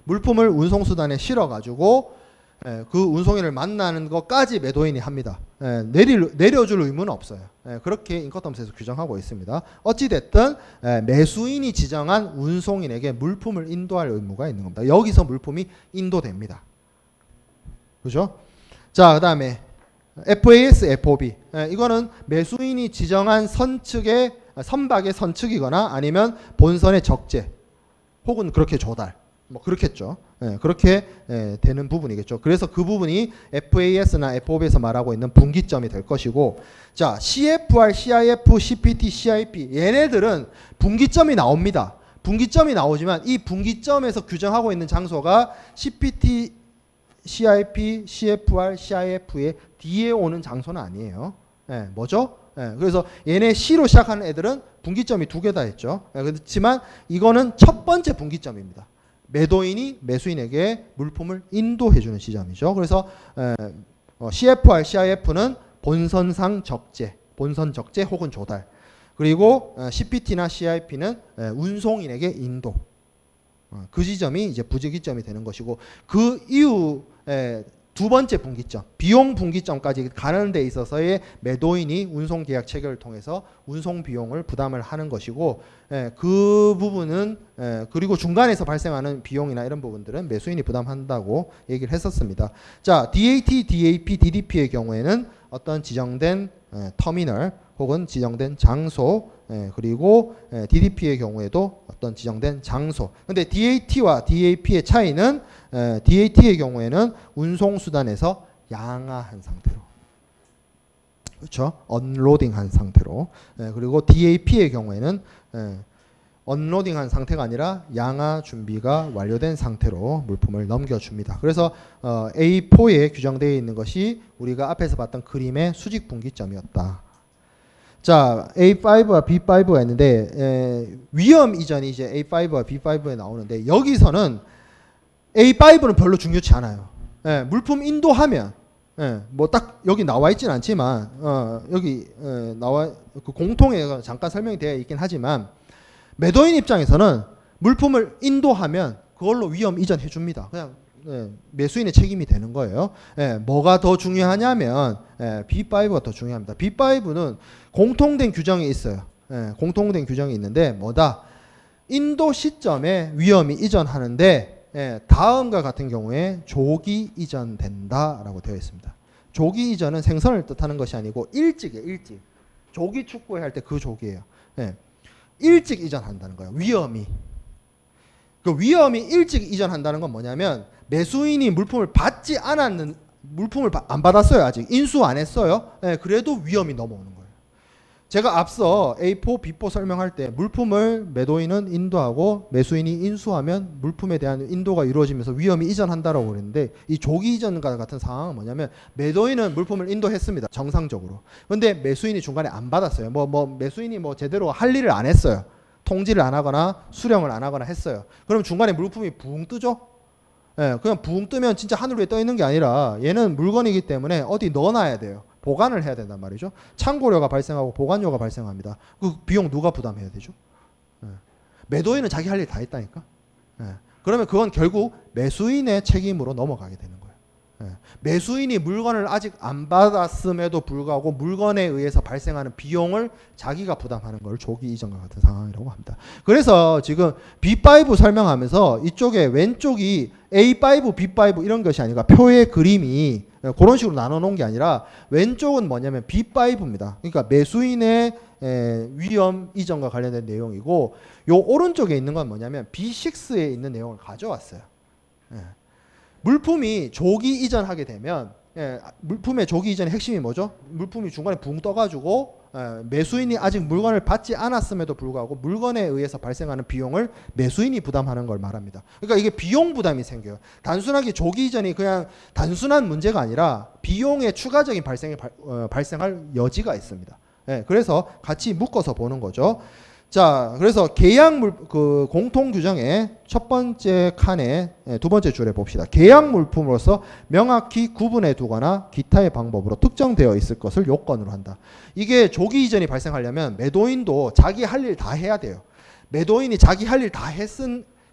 물품을 운송수단에 실어가지고 그 운송인을 만나는 것까지 매도인이 합니다. 내려줄 의무는 없어요. 그렇게 인커텀스에서 규정하고 있습니다. 어찌됐든 매수인이 지정한 운송인에게 물품을 인도할 의무가 있는 겁니다. 여기서 물품이 인도됩니다. 그죠? 자, 그 다음에 FAS, FOB. 이거는 매수인이 지정한 선박의 선측이거나 아니면 본선의 적재 혹은 그렇게 조달. 뭐 그렇겠죠. 그렇게 되는 부분이겠죠. 그래서 그 부분이 FAS나 FOB에서 말하고 있는 분기점이 될 것이고, 자, CFR, CIF, CPT, CIP 얘네들은 분기점이 나옵니다. 분기점이 나오지만 이 분기점에서 규정하고 있는 장소가 CPT, CIP, CFR, CIF의 뒤에 오는 장소는 아니에요. 뭐죠? 그래서 얘네 C로 시작하는 애들은 분기점이 두 개다 했죠. 그렇지만 이거는 첫 번째 분기점입니다. 매도인이 매수인에게 물품을 인도해주는 시점이죠. 그래서 CFR, CIF는 본선상 적재, 본선 적재 혹은 조달. 그리고 CPT나 CIP는 운송인에게 인도. 그 지점이 이제 부지기점이 되는 것이고 그 이후 두 번째 분기점, 비용 분기점까지 가는 데 있어서의 매도인이 운송계약 체결을 통해서 운송 비용을 부담을 하는 것이고 그 부분은 그리고 중간에서 발생하는 비용이나 이런 부분들은 매수인이 부담한다고 얘기를 했었습니다. 자, DAT, DAP, DDP의 경우에는 어떤 지정된 터미널 혹은 지정된 장소 그리고 DDP의 경우에도 어떤 지정된 장소. 근데 DAT와 DAP의 차이는 DAT의 경우에는 운송수단에서 양화한 상태로, 그렇죠? 언로딩한 상태로. 그리고 DAP의 경우에는 언로딩한 상태가 아니라 양화 준비가 완료된 상태로 물품을 넘겨줍니다. 그래서 A4에 규정되어 있는 것이 우리가 앞에서 봤던 그림의 수직 분기점이었다. 자, A5와 B5가 있는데 위험 이전이 이제 A5와 B5에 나오는데 여기서는 A5는 별로 중요치 않아요. 물품 인도하면 뭐 딱 여기 나와 있진 않지만 여기 나와 그 공통에 잠깐 설명이 되어 있긴 하지만 매도인 입장에서는 물품을 인도하면 그걸로 위험 이전해 줍니다. 그냥 매수인의 책임이 되는 거예요. 뭐가 더 중요하냐면 B5가 더 중요합니다. B5는 공통된 규정이 있어요. 공통된 규정이 있는데 뭐다? 인도 시점에 위험이 이전하는데 다음과 같은 경우에 조기 이전된다라고 되어 있습니다. 조기 이전은 생선을 뜻하는 것이 아니고 일찍이에요. 일찍. 조기 축구회 할 때 그 조기예요. 일찍 이전한다는 거예요. 위험이. 그 위험이 일찍 이전한다는 건 뭐냐면 매수인이 물품을 받지 않았는 물품을 안 받았어요. 아직 인수 안 했어요. 그래도 위험이 넘어오는 거예요. 제가 앞서 A4, B4 설명할 때 물품을 매도인은 인도하고 매수인이 인수하면 물품에 대한 인도가 이루어지면서 위험이 이전한다라고 그랬는데 이 조기 이전과 같은 상황은 뭐냐면 매도인은 물품을 인도했습니다. 정상적으로. 근데 매수인이 중간에 안 받았어요. 매수인이 제대로 할 일을 안 했어요. 통지를 안 하거나 수령을 안 하거나 했어요. 그럼 중간에 물품이 붕 뜨죠? 그냥 붕 뜨면 진짜 하늘 위에 떠 있는 게 아니라 얘는 물건이기 때문에 어디 넣어놔야 돼요. 보관을 해야 된단 말이죠. 창고료가 발생하고 보관료가 발생합니다. 그 비용 누가 부담해야 되죠? 매도인은 자기 할 일 다 했다니까. 그러면 그건 결국 매수인의 책임으로 넘어가게 되는 거예요. 매수인이 물건을 아직 안 받았음에도 불구하고 물건에 의해서 발생하는 비용을 자기가 부담하는 걸 조기 이전과 같은 상황이라고 합니다. 그래서 지금 B5 설명하면서 이쪽에 왼쪽이 A5, B5 이런 것이 아니라 표의 그림이 그런 식으로 나눠 놓은 게 아니라 왼쪽은 뭐냐면 B5입니다. 그러니까 매수인의 위험 이전과 관련된 내용이고 요 오른쪽에 있는 건 뭐냐면 B6에 있는 내용을 가져왔어요. 물품이 조기 이전하게 되면 물품의 조기 이전의 핵심이 뭐죠? 물품이 중간에 붕 떠가지고 매수인이 아직 물건을 받지 않았음에도 불구하고 물건에 의해서 발생하는 비용을 매수인이 부담하는 걸 말합니다. 그러니까 이게 비용 부담이 생겨요. 단순하게 조기 이전이 그냥 단순한 문제가 아니라 비용의 추가적인 발생할 여지가 있습니다. 그래서 같이 묶어서 보는 거죠. 자, 그래서 계약 공통 규정의 첫 번째 칸에 두 번째 줄에 봅시다. 계약 물품으로서 명확히 구분해 두거나 기타의 방법으로 특정되어 있을 것을 요건으로 한다. 이게 조기 이전이 발생하려면 매도인도 자기 할 일 다 해야 돼요. 매도인이 자기 할 일 다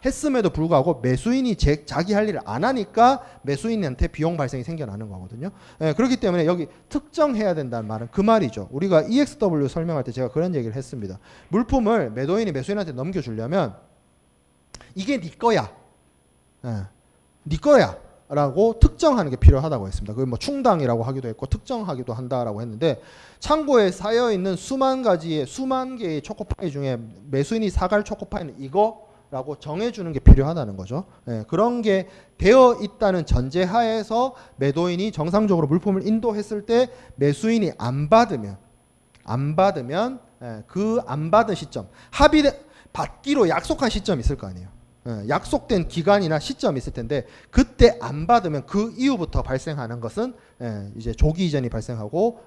했음에도 불구하고 매수인이 자기 할 일을 안 하니까 매수인한테 비용 발생이 생겨나는 거거든요. 그렇기 때문에 여기 특정해야 된다는 말은 그 말이죠. 우리가 EXW 설명할 때 제가 그런 얘기를 했습니다. 물품을 매도인이 매수인한테 넘겨주려면 이게 네 거야. 네 거야. 라고 특정하는 게 필요하다고 했습니다. 그걸 충당이라고 하기도 했고 특정하기도 한다라고 했는데 창고에 쌓여 있는 수만 개의 초코파이 중에 매수인이 사갈 초코파이는 이거 라고 정해주는 게 필요하다는 거죠. 그런 게 되어 있다는 전제하에서 매도인이 정상적으로 물품을 인도했을 때 매수인이 안 받으면 그 안 받은 시점 받기로 약속한 시점이 있을 거 아니에요. 약속된 기간이나 시점이 있을 텐데 그때 안 받으면 그 이후부터 발생하는 것은 이제 조기 이전이 발생하고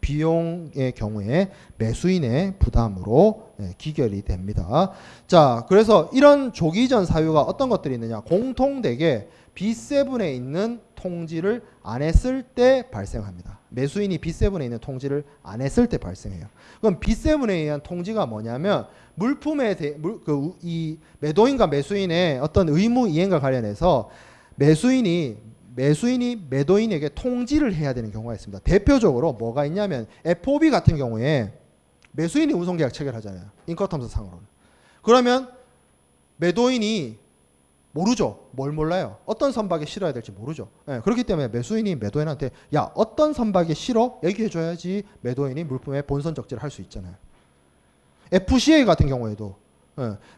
비용의 경우에 매수인의 부담으로 기결이 됩니다. 자, 그래서 이런 조기 이전 사유가 어떤 것들이 있느냐? 공통되게 B7에 있는 통지를 안 했을 때 발생합니다. 매수인이 B7에 있는 통지를 안 했을 때 발생해요. 그럼 B7에 의한 통지가 뭐냐면 물품에 이 매도인과 매수인의 어떤 의무 이행과 관련해서 매수인이 매도인에게 통지를 해야 되는 경우가 있습니다. 대표적으로 뭐가 있냐면 FOB 같은 경우에 매수인이 운송계약 체결하잖아요. 인커텀스 상으로는. 그러면 매도인이 모르죠. 뭘 몰라요. 어떤 선박에 실어야 될지 모르죠. 그렇기 때문에 매수인이 매도인한테 야 어떤 선박에 실어? 얘기해줘야지 매도인이 물품의 본선 적재를 할 수 있잖아요. FCA 같은 경우에도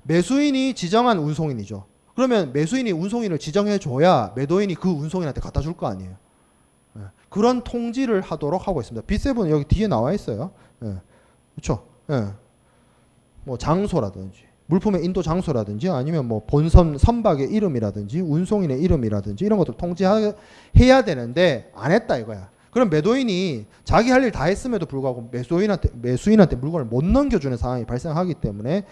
매수인이 지정한 운송인이죠. 그러면 매수인이 운송인을 지정해줘야 매도인이 그 운송인한테 갖다 줄 거 아니에요. 그런 통지를 하도록 하고 있습니다. B7은 여기 뒤에 나와 있어요. 그렇죠. 뭐 장소라든지 물품의 인도 장소라든지 아니면 뭐 본선 선박의 이름이라든지 운송인의 이름이라든지 이런 것들 통지해야 되는데 안 했다 이거야. 그럼 매도인이 자기 할 일 다 했음에도 불구하고 매수인한테 물건을 못 넘겨주는 상황이 발생하기 때문에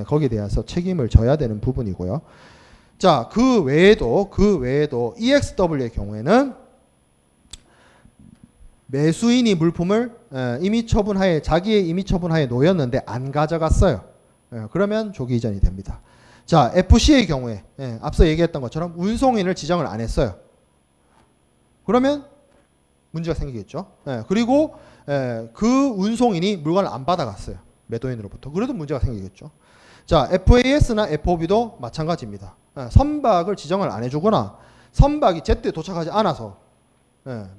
거기에 대해서 책임을 져야 되는 부분이고요. 자, 그 외에도 EXW의 경우에는 매수인이 물품을 임의 처분하에 자기의 임의 처분하에 놓였는데 안 가져갔어요. 그러면 조기 이전이 됩니다. 자, FC의 경우에 앞서 얘기했던 것처럼 운송인을 지정을 안 했어요. 그러면 문제가 생기겠죠. 그리고 그 운송인이 물건을 안 받아갔어요. 매도인으로부터. 그래도 문제가 생기겠죠. 자, FAS나 FOB도 마찬가지입니다. 선박을 지정을 안 해주거나 선박이 제때 도착하지 않아서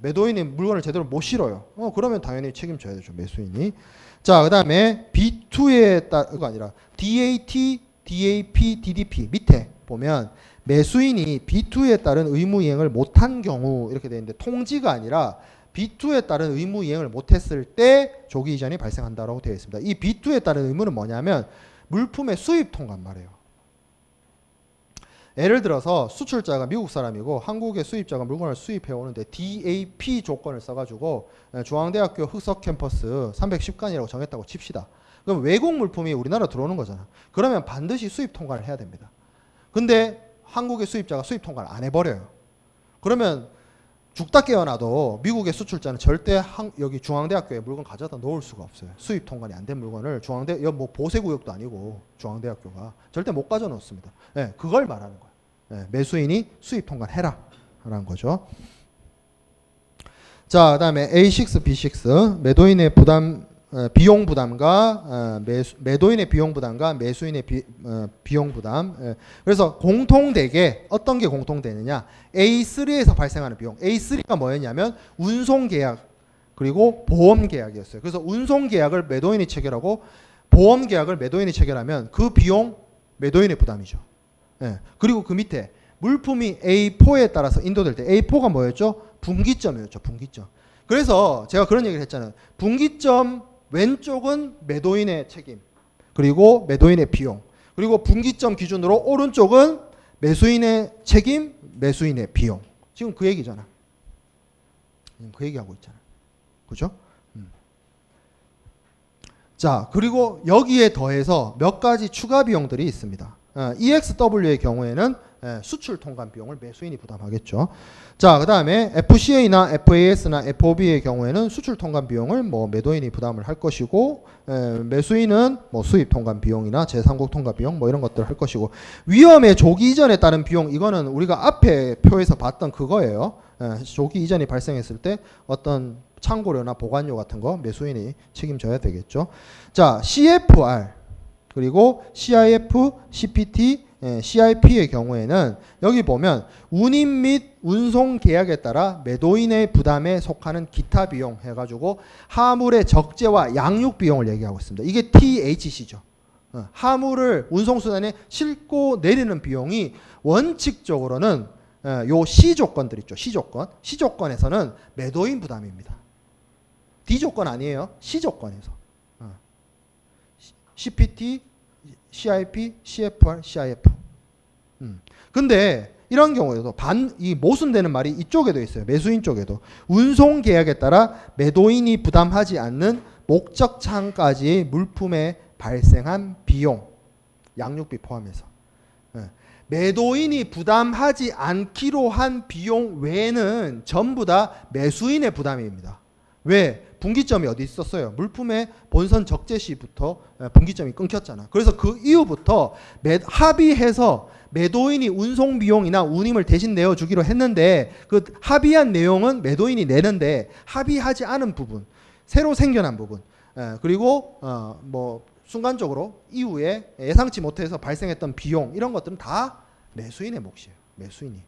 매도인이 물건을 제대로 못 실어요. 그러면 당연히 책임져야 되죠, 매수인이. 자, 그 다음에 B2에 따가 아니라 DAT, DAP, DDP 밑에 보면 매수인이 B2에 따른 의무 이행을 못한 경우 이렇게 되어 있는데 통지가 아니라 B2에 따른 의무 이행을 못했을 때 조기 이전이 발생한다라고 되어 있습니다. 이 B2에 따른 의무는 뭐냐면 물품의 수입 통관 말이에요. 예를 들어서 수출자가 미국 사람이고 한국의 수입자가 물건을 수입해 오는데 DAP 조건을 써가지고 중앙대학교 흑석 캠퍼스 310간이라고 정했다고 칩시다. 그럼 외국 물품이 우리나라 들어오는 거잖아. 그러면 반드시 수입 통관을 해야 됩니다. 근데 한국의 수입자가 수입 통관을 안 해버려요. 그러면 죽다 깨어나도 미국의 수출자는 절대 여기 중앙대학교에 물건 가져다 놓을 수가 없어요. 수입 통관이 안 된 물건을 중앙대 뭐 보세구역도 아니고 중앙대학교가 절대 못 가져 놓습니다. 그걸 말하는 거예요. 매수인이 수입 통관해라라는 거죠. 자, 그다음에 A6, B6 매도인의 비용 부담과 매도인의 비용 부담과 매수인의 비용 부담. 그래서 공통되게 어떤 게 공통되느냐? A3에서 발생하는 비용. A3가 뭐였냐면 운송 계약 그리고 보험 계약이었어요. 그래서 운송 계약을 매도인이 체결하고 보험 계약을 매도인이 체결하면 그 비용 매도인의 부담이죠. 그리고 그 밑에 물품이 A4에 따라서 인도될 때 A4가 뭐였죠? 분기점이었죠. 분기점. 그래서 제가 그런 얘기를 했잖아요. 분기점 왼쪽은 매도인의 책임, 그리고 매도인의 비용, 그리고 분기점 기준으로 오른쪽은 매수인의 책임, 매수인의 비용. 지금 그 얘기잖아. 그 얘기하고 있잖아. 그죠? 자, 그리고 여기에 더해서 몇 가지 추가 비용들이 있습니다. EXW의 경우에는 수출 통관 비용을 매수인이 부담하겠죠. 자, 그 다음에 FCA나 FAS나 FOB의 경우에는 수출 통관 비용을 뭐 매도인이 부담을 할 것이고, 매수인은 뭐 수입 통관 비용이나 제3국 통관 비용 뭐 이런 것들을 할 것이고, 위험의 조기 이전에 따른 비용, 이거는 우리가 앞에 표에서 봤던 그거예요. 조기 이전이 발생했을 때 어떤 창고료나 보관료 같은 거 매수인이 책임져야 되겠죠. 자, CFR 그리고 CIF, CPT, CIP의 경우에는 여기 보면 운임 및 운송 계약에 따라 매도인의 부담에 속하는 기타 비용 해가지고 하물의 적재와 양육 비용을 얘기하고 있습니다. 이게 THC죠. 하물을 운송수단에 싣고 내리는 비용이 원칙적으로는 요 C조건들 있죠. C조건. C조건에서는 매도인 부담입니다. D조건 아니에요. C조건에서. CPT, CIP, CFR, CIF. 근데 이런 경우에도 이 모순되는 말이 이쪽에도 있어요. 매수인 쪽에도. 운송 계약에 따라 매도인이 부담하지 않는 목적창까지 물품에 발생한 비용, 양육비 포함해서. 매도인이 부담하지 않기로 한 비용 외에는 전부 다 매수인의 부담입니다. 왜? 분기점이 어디 있었어요? 물품의 본선 적재 시부터 분기점이 끊겼잖아. 그래서 그 이후부터 합의해서 매도인이 운송 비용이나 운임을 대신 내어주기로 했는데 그 합의한 내용은 매도인이 내는데 합의하지 않은 부분, 새로 생겨난 부분, 그리고 뭐 순간적으로 이후에 예상치 못해서 발생했던 비용 이런 것들은 다 매수인의 몫이에요. 매수인이.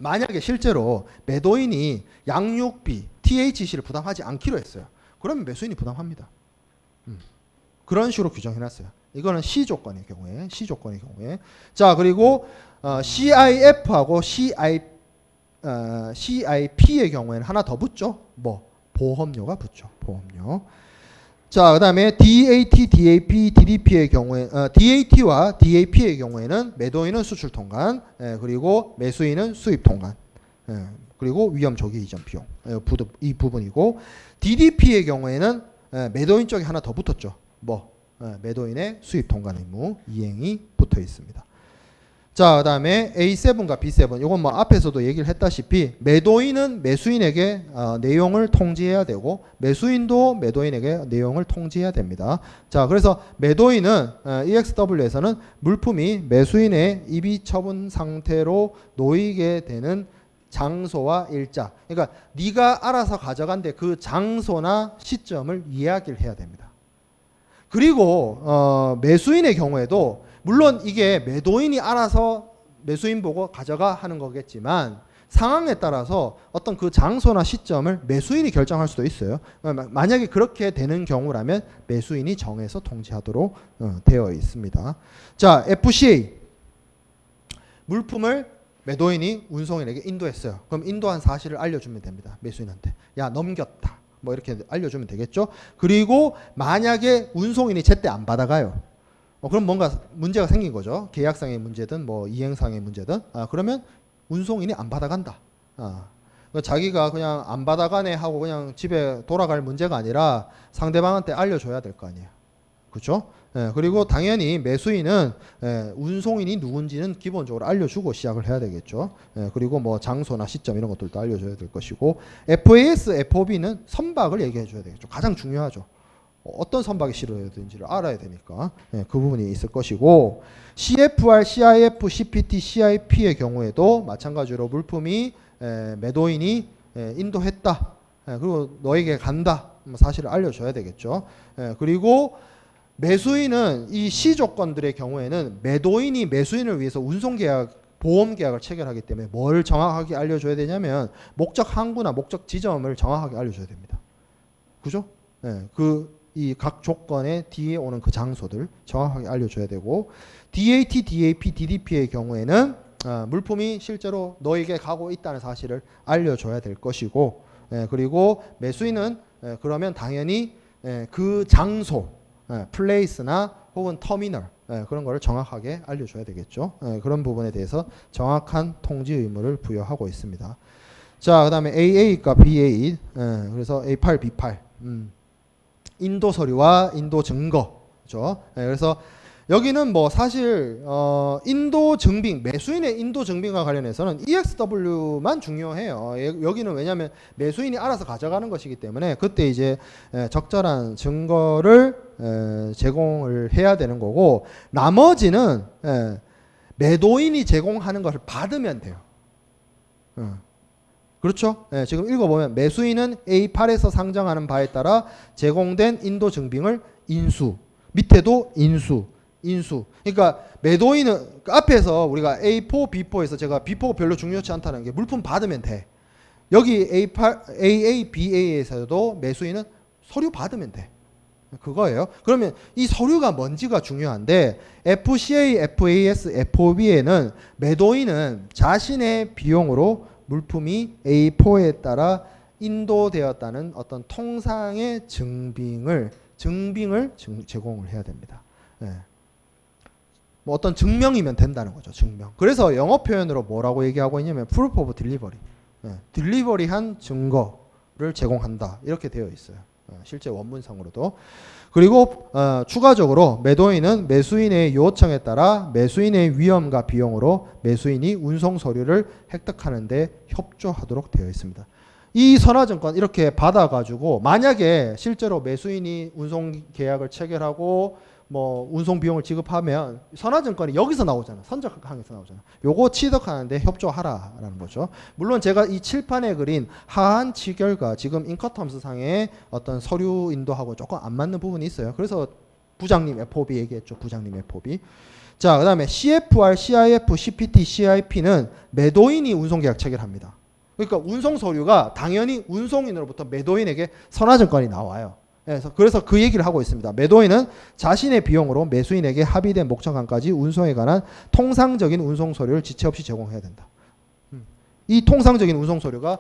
만약에 실제로 매도인이 양육비, THC를 부담하지 않기로 했어요. 그러면 매수인이 부담합니다. 그런 식으로 규정해놨어요. 이거는 C조건의 경우에, C조건의 경우에. 자, 그리고 CIF하고 CIP의 경우에는 하나 더 붙죠. 뭐 보험료가 붙죠. 보험료. 자, 그 다음에 DAT, DAP, DDP의 경우에 DAT와 DAP의 경우에는 매도인은 수출 통관, 그리고 매수인은 수입 통관, 그리고 위험 조기 이전 비용 이 부분이고, DDP의 경우에는 매도인 쪽에 하나 더 붙었죠. 뭐 매도인의 수입 통관 의무 이행이 붙어 있습니다. 자, 그 다음에 A7과 B7, 이건 뭐 앞에서도 얘기를 했다시피 매도인은 매수인에게 내용을 통지해야 되고 매수인도 매도인에게 내용을 통지해야 됩니다. 자, 그래서 매도인은 EXW에서는 물품이 매수인의 이비 처분 상태로 놓이게 되는 장소와 일자, 그러니까 네가 알아서 가져간데 그 장소나 시점을 이야기를 해야 됩니다. 그리고 매수인의 경우에도 물론 이게 매도인이 알아서 매수인 보고 가져가 하는 거겠지만 상황에 따라서 어떤 그 장소나 시점을 매수인이 결정할 수도 있어요. 만약에 그렇게 되는 경우라면 매수인이 정해서 통지하도록 되어 있습니다. 자, FCA 물품을 매도인이 운송인에게 인도했어요. 그럼 인도한 사실을 알려주면 됩니다. 매수인한테. 야, 넘겼다. 뭐 이렇게 알려주면 되겠죠. 그리고 만약에 운송인이 제때 안 받아가요. 그럼 뭔가 문제가 생긴 거죠. 계약상의 문제든 뭐 이행상의 문제든. 그러면 운송인이 안 받아간다. 자기가 그냥 안 받아가네 하고 그냥 집에 돌아갈 문제가 아니라 상대방한테 알려줘야 될 거 아니에요. 그렇죠? 그리고 당연히 매수인은 운송인이 누군지는 기본적으로 알려주고 시작을 해야 되겠죠. 그리고 뭐 장소나 시점 이런 것들도 알려줘야 될 것이고 FAS, FOB는 선박을 얘기해 줘야 되겠죠. 가장 중요하죠. 어떤 선박이 실어야 되는지를 알아야 되니까 그 부분이 있을 것이고 CFR, CIF, CPT, CIP의 경우에도 마찬가지로 물품이 매도인이 인도했다. 그리고 너에게 간다. 사실을 알려줘야 되겠죠. 그리고 매수인은 이 C 조건들의 경우에는 매도인이 매수인을 위해서 운송계약, 보험계약을 체결하기 때문에 뭘 정확하게 알려줘야 되냐면 목적 항구나 목적 지점을 정확하게 알려줘야 됩니다. 그죠? 이 각 조건의 뒤에 오는 그 장소들 정확하게 알려줘야 되고 DAT, DAP, DDP의 경우에는 물품이 실제로 너에게 가고 있다는 사실을 알려줘야 될 것이고 그리고 매수인은 그러면 당연히 그 장소, 플레이스나 혹은 터미널 그런 거를 정확하게 알려줘야 되겠죠. 그런 부분에 대해서 정확한 통지 의무를 부여하고 있습니다. 자, 그 다음에 AA과 BA 그래서 A8, B8 인도 서류와 인도 증거. 그렇죠? 그래서 여기는 뭐 사실 인도 증빙, 매수인의 인도 증빙과 관련해서는 EXW만 중요해요. 여기는 왜냐하면 매수인이 알아서 가져가는 것이기 때문에 그때 이제 적절한 증거를 제공을 해야 되는 거고 나머지는 매도인이 제공하는 것을 받으면 돼요. 그렇죠? 지금 읽어보면 매수인은 A8에서 상정하는 바에 따라 제공된 인도 증빙을 인수, 밑에도 인수. 그러니까 매도인은 앞에서 우리가 A4, B4에서 제가 B4가 별로 중요치 않다는 게 물품 받으면 돼. 여기 A8, AA, BA에서도 매수인은 서류 받으면 돼. 그거예요. 그러면 이 서류가 뭔지가 중요한데 FCA, FAS, FOB에는 매도인은 자신의 비용으로 물품이 A4에 따라 인도되었다는 어떤 통상의 증빙을 제공을 해야 됩니다. 뭐 어떤 증명이면 된다는 거죠. 증명. 그래서 영어 표현으로 뭐라고 얘기하고 있냐면 proof of delivery. 딜리버리한 증거를 제공한다. 이렇게 되어 있어요. 실제 원문상으로도. 그리고 추가적으로 매도인은 매수인의 요청에 따라 매수인의 위험과 비용으로 매수인이 운송 서류를 획득하는 데 협조하도록 되어 있습니다. 이 선화증권 이렇게 받아가지고 만약에 실제로 매수인이 운송 계약을 체결하고 뭐 운송 비용을 지급하면 선화증권이 여기서 나오잖아. 선적항에서 나오잖아. 요거 취득하는데 협조하라라는 거죠. 물론 제가 이 칠판에 그린 하한 치결과 지금 인커텀스 상의 어떤 서류 인도하고 조금 안 맞는 부분이 있어요. 그래서 부장님 FOB 얘기했죠. 부장님 FOB. 자, 그 다음에 CFR, CIF, CPT, CIP는 매도인이 운송계약 체결합니다. 그러니까 운송 서류가 당연히 운송인으로부터 매도인에게 선화증권이 나와요. 그래서 그 얘기를 하고 있습니다. 매도인은 자신의 비용으로 매수인에게 합의된 목적항까지 운송에 관한 통상적인 운송 서류를 지체 없이 제공해야 된다. 이 통상적인 운송 서류가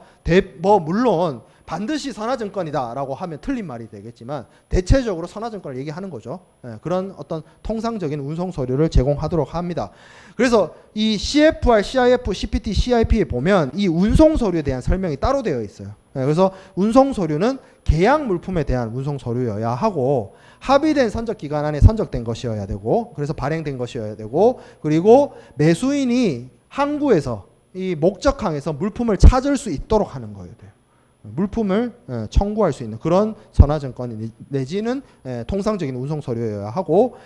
물론 반드시 선화증권이다라고 하면 틀린 말이 되겠지만 대체적으로 선화증권을 얘기하는 거죠. 그런 어떤 통상적인 운송 서류를 제공하도록 합니다. 그래서 이 CFR, CIF, CPT, CIP에 보면 이 운송 서류에 대한 설명이 따로 되어 있어요. 그래서 운송 서류는 계약 물품에 대한 운송 서류여야 하고 합의된 선적 기간 안에 선적된 것이어야 되고 그래서 발행된 것이어야 되고 그리고 매수인이 항구에서 이 목적항에서 물품을 찾을 수 있도록 하는 거예요. 물품을 청구할 수 있는 그런 선화증권 내지는 통상적인 운송 서류여야 하고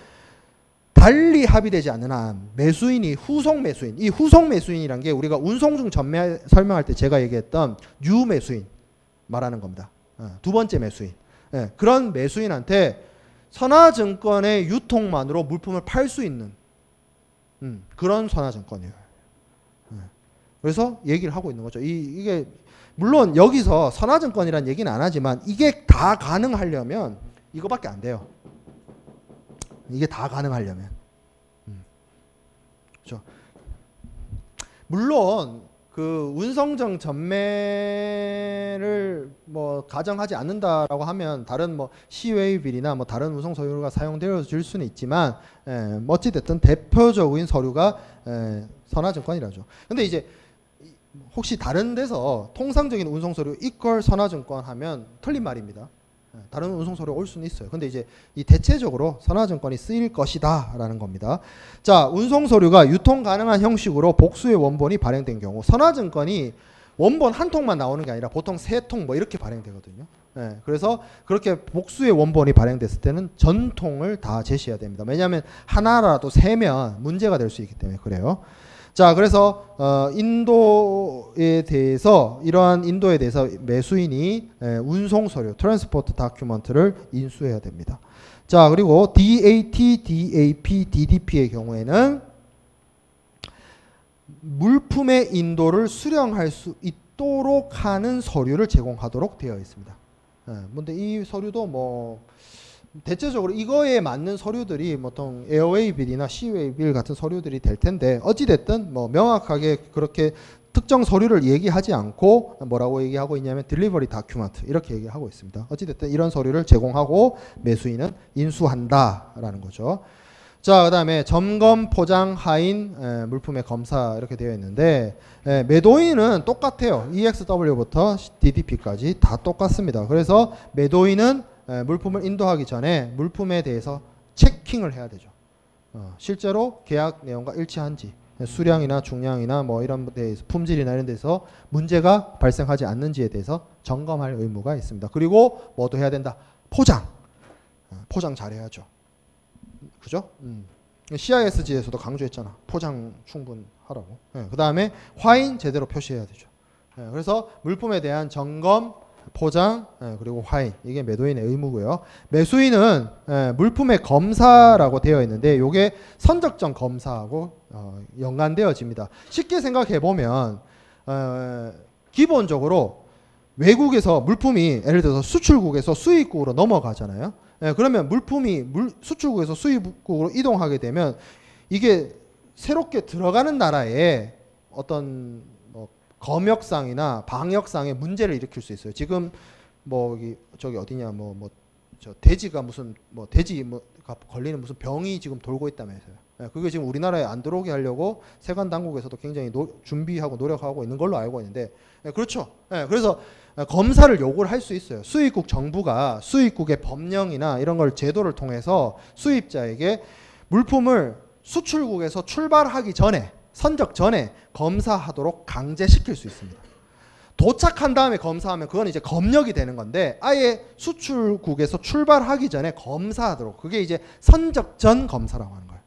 달리 합의되지 않는 한 매수인이 후속 매수인, 이 후속 매수인이란 게 우리가 운송 중 전매 설명할 때 제가 얘기했던 뉴 매수인 말하는 겁니다. 두 번째 매수인. 그런 매수인한테 선화증권의 유통만으로 물품을 팔 수 있는 그런 선화증권이에요. 그래서 얘기를 하고 있는 거죠. 이게 물론 여기서 선화증권이라는 얘기는 안 하지만 이게 다 가능하려면 이거밖에 안 돼요. 이게 다 가능하려면. 그렇죠. 물론 그 운송정 전매를 뭐 가정하지 않는다라고 하면 다른 뭐 시웨이빌이나 뭐 다른 운송 서류가 사용되어질 수는 있지만 뭐 어찌 됐든 대표적인 서류가 선화증권이라죠. 근데 이제 혹시 다른 데서 통상적인 운송 서류 이퀄 선화증권 하면 틀린 말입니다. 다른 운송 서류 올 수는 있어요. 근데 이제 이 대체적으로 선화증권이 쓰일 것이다라는 겁니다. 자, 운송 서류가 유통 가능한 형식으로 복수의 원본이 발행된 경우 선화증권이 원본 한 통만 나오는 게 아니라 보통 세 통 뭐 이렇게 발행되거든요. 그래서 그렇게 복수의 원본이 발행됐을 때는 전통을 다 제시해야 됩니다. 왜냐하면 하나라도 세면 문제가 될 수 있기 때문에 그래요. 자, 그래서 인도에 대해서 이러한 인도에 대해서 매수인이 운송 서류 트랜스포트 다큐먼트를 인수해야 됩니다. 자, 그리고 DAT, DAP, DDP의 경우에는 물품의 인도를 수령할 수 있도록 하는 서류를 제공하도록 되어 있습니다. 근데 이 서류도 뭐 대체적으로 이거에 맞는 서류들이 보통 에어웨이빌이나 시웨이빌 같은 서류들이 될 텐데 어찌됐든 뭐 명확하게 그렇게 특정 서류를 얘기하지 않고 뭐라고 얘기하고 있냐면 딜리버리 다큐먼트 이렇게 얘기하고 있습니다. 어찌됐든 이런 서류를 제공하고 매수인은 인수한다라는 거죠. 자, 그 다음에 점검, 포장, 하인, 물품의 검사 이렇게 되어 있는데 매도인은 똑같아요. EXW부터 DDP까지 다 똑같습니다. 그래서 매도인은 물품을 인도하기 전에 물품에 대해서 체킹을 해야 되죠. 실제로 계약 내용과 일치한지 수량이나 중량이나 뭐 이런 데에서 품질이나 이런 데서 문제가 발생하지 않는지에 대해서 점검할 의무가 있습니다. 그리고 뭐도 해야 된다. 포장. 포장 잘해야죠. 그죠? CISG에서도 강조했잖아. 포장 충분하라고. 그 다음에 화인 제대로 표시해야 되죠. 그래서 물품에 대한 점검, 포장, 그리고 화인 이게 매도인의 의무고요. 매수인은 물품의 검사라고 되어 있는데 이게 선적점 검사하고 연관되어집니다. 쉽게 생각해 보면 기본적으로 외국에서 물품이 예를 들어서 수출국에서 수입국으로 넘어가잖아요. 그러면 물품이 수출국에서 수입국으로 이동하게 되면 이게 새롭게 들어가는 나라에 어떤 검역상이나 방역상의 문제를 일으킬 수 있어요. 지금 뭐 저기 어디냐 저 돼지가 무슨 뭐 돼지가 걸리는 무슨 병이 지금 돌고 있다면서요. 그게 지금 우리나라에 안 들어오게 하려고 세관 당국에서도 굉장히 준비하고 노력하고 있는 걸로 알고 있는데 그렇죠. 그래서 검사를 요구를 할 수 있어요. 수입국 정부가 수입국의 법령이나 이런 걸 제도를 통해서 수입자에게 물품을 수출국에서 출발하기 전에 선적 전에 검사하도록 강제시킬 수 있습니다. 도착한 다음에 검사하면 그건 이제 검역이 되는 건데 아예 수출국에서 출발하기 전에 검사하도록 그게 이제 선적 전 검사라고 하는 거예요.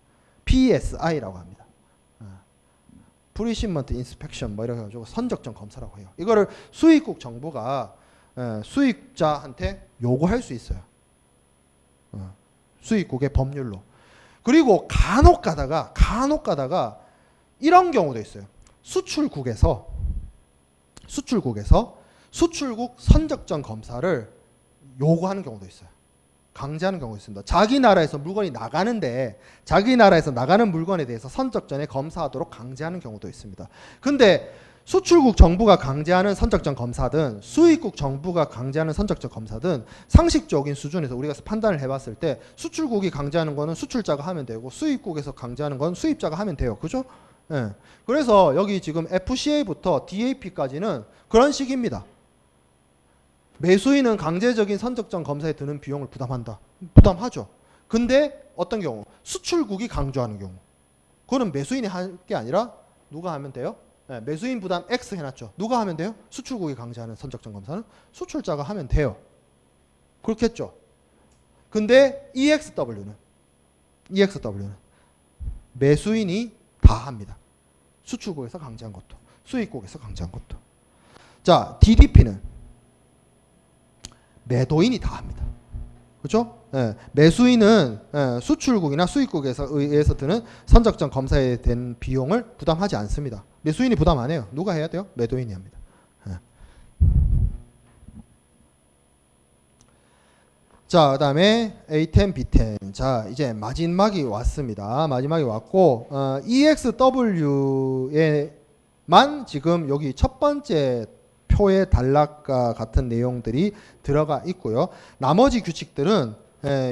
PSI라고 합니다. 프리시먼트 인스펙션 뭐 이렇게 해가지고 선적 전 검사라고 해요. 이거를 수입국 정부가 수입자한테 요구할 수 있어요. 수입국의 법률로. 그리고 간혹 가다가 이런 경우도 있어요. 수출국에서 수출국 선적전 검사를 요구하는 경우도 있어요. 강제하는 경우가 있습니다. 자기 나라에서 물건이 나가는데 자기 나라에서 나가는 물건에 대해서 선적전에 검사하도록 강제하는 경우도 있습니다. 근데 수출국 정부가 강제하는 선적전 검사든 수입국 정부가 강제하는 선적전 검사든 상식적인 수준에서 우리가 판단을 해봤을 때 수출국이 강제하는 거는 수출자가 하면 되고 수입국에서 강제하는 건 수입자가 하면 돼요. 그죠? 그래서 여기 지금 FCA부터 DAP까지는 그런 식입니다. 매수인은 강제적인 선적전 검사에 드는 비용을 부담한다. 부담하죠. 근데 어떤 경우? 수출국이 강조하는 경우. 그거는 매수인이 할 게 아니라 누가 하면 돼요? 매수인 부담 X 해놨죠. 누가 하면 돼요? 수출국이 강제하는 선적전 검사는 수출자가 하면 돼요. 그렇겠죠. 근데 EXW는 매수인이 다 합니다. 수출국에서 강제한 것도 수입국에서 강제한 것도. 자, DDP는 매도인이 다 합니다. 그렇죠? 예, 매수인은 수출국이나 수입국에서 의해서 드는 선적점 검사에 대한 비용을 부담하지 않습니다. 매수인이 부담 안 해요. 누가 해야 돼요? 매도인이 합니다. 예. 자, 그 다음에 A10, B10. 자, 이제 마지막이 왔습니다. 마지막이 왔고, EXW에만 지금 여기 첫 번째 표의 단락과 같은 내용들이 들어가 있고요. 나머지 규칙들은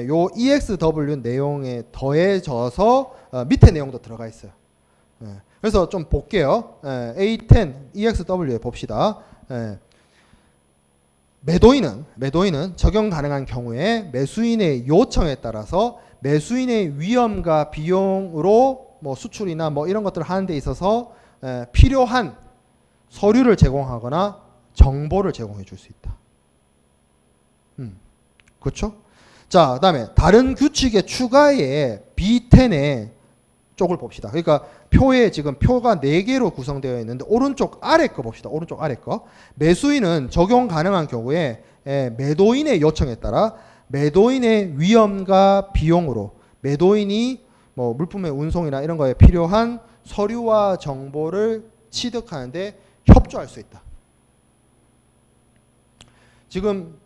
요 EXW 내용에 더해져서 밑에 내용도 들어가 있어요. 그래서 좀 볼게요. A10, EXW에 봅시다. 매도인은 적용 가능한 경우에 매수인의 요청에 따라서 매수인의 위험과 비용으로 뭐 수출이나 뭐 이런 것들을 하는 데 있어서 필요한 서류를 제공하거나 정보를 제공해 줄 수 있다. 그렇죠? 자, 그다음에 다른 규칙의 추가에 B10의 쪽을 봅시다. 그러니까 표에 지금 표가 4개로 구성되어 있는데 오른쪽 아래 거 봅시다. 오른쪽 아래 거. 매수인은 적용 가능한 경우에 매도인의 요청에 따라 매도인의 위험과 비용으로 매도인이 뭐 물품의 운송이나 이런 거에 필요한 서류와 정보를 취득하는데 협조할 수 있다. 지금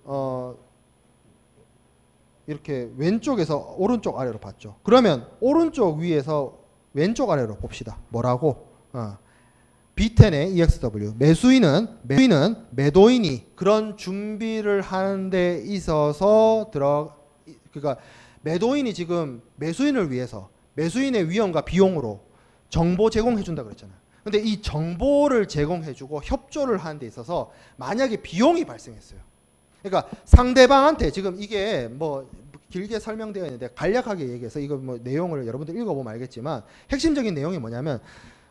이렇게 왼쪽에서 오른쪽 아래로 봤죠. 그러면 오른쪽 위에서 왼쪽 아래로 봅시다. 뭐라고? B10의 EXW. 매수인은 매도인이 그런 준비를 하는 데 있어서 그러니까 매도인이 지금 매수인을 위해서 매수인의 위험과 비용으로 정보 제공해 준다 그랬잖아요. 근데 이 정보를 제공해 주고 협조를 하는 데 있어서 만약에 비용이 발생했어요. 그러니까 상대방한테 지금 이게 뭐 길게 설명되어 있는데 간략하게 얘기해서 이거 뭐 내용을 여러분들 읽어보면 알겠지만 핵심적인 내용이 뭐냐면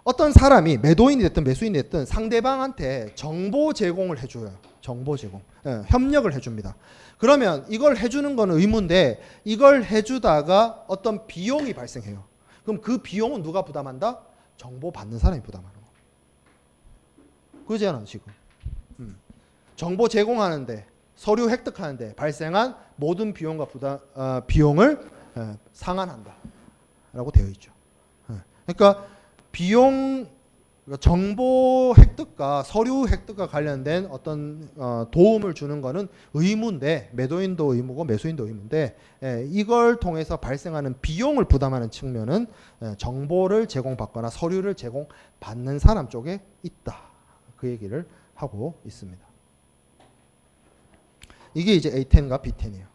어떤 사람이 매도인이 됐든 매수인이 됐든 상대방한테 정보 제공을 해줘요. 정보 제공. 협력을 해줍니다. 그러면 이걸 해주는 건 의무인데 이걸 해주다가 어떤 비용이 발생해요. 그럼 그 비용은 누가 부담한다? 정보 받는 사람이 부담하는 거. 그러잖아 지금. 정보 제공하는데 서류 획득하는데 발생한 모든 비용과 비용을 상환한다라고 되어 있죠. 그러니까 정보 획득과 서류 획득과 관련된 어떤 도움을 주는 것은 의무인데 매도인도 의무고 매수인도 의무인데 이걸 통해서 발생하는 비용을 부담하는 측면은 정보를 제공받거나 서류를 제공받는 사람 쪽에 있다. 그 얘기를 하고 있습니다. 이게 이제 A10과 B10이에요.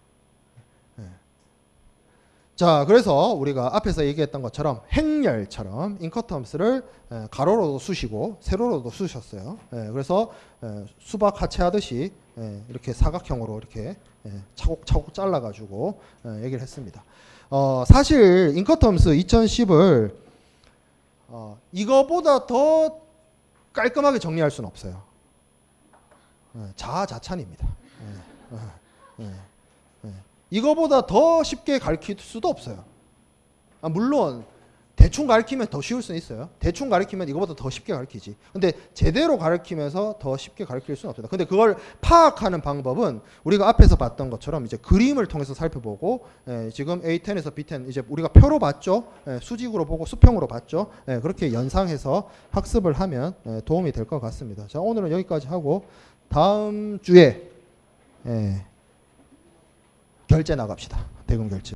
자, 그래서 우리가 앞에서 얘기했던 것처럼 행렬처럼 인커텀스를 가로로도 쑤시고 세로로도 쑤셨어요. 그래서 수박 하체하듯이 이렇게 사각형으로 이렇게 차곡차곡 잘라가지고 얘기를 했습니다. 사실 인커텀스 2010을 이거보다 더 깔끔하게 정리할 수는 없어요. 자아자찬입니다. 이거보다 더 쉽게 가르칠 수도 없어요. 물론 대충 가르치면 더 쉬울 수는 있어요. 대충 가르치면 이거보다 더 쉽게 가르치지. 근데 제대로 가르치면서 더 쉽게 가르칠 수는 없어요. 근데 그걸 파악하는 방법은 우리가 앞에서 봤던 것처럼 이제 그림을 통해서 살펴보고 지금 A10에서 B10 이제 우리가 표로 봤죠. 수직으로 보고 수평으로 봤죠. 그렇게 연상해서 학습을 하면 도움이 될 것 같습니다. 자, 오늘은 여기까지 하고 다음 주에 결제 나갑시다. 대금 결제.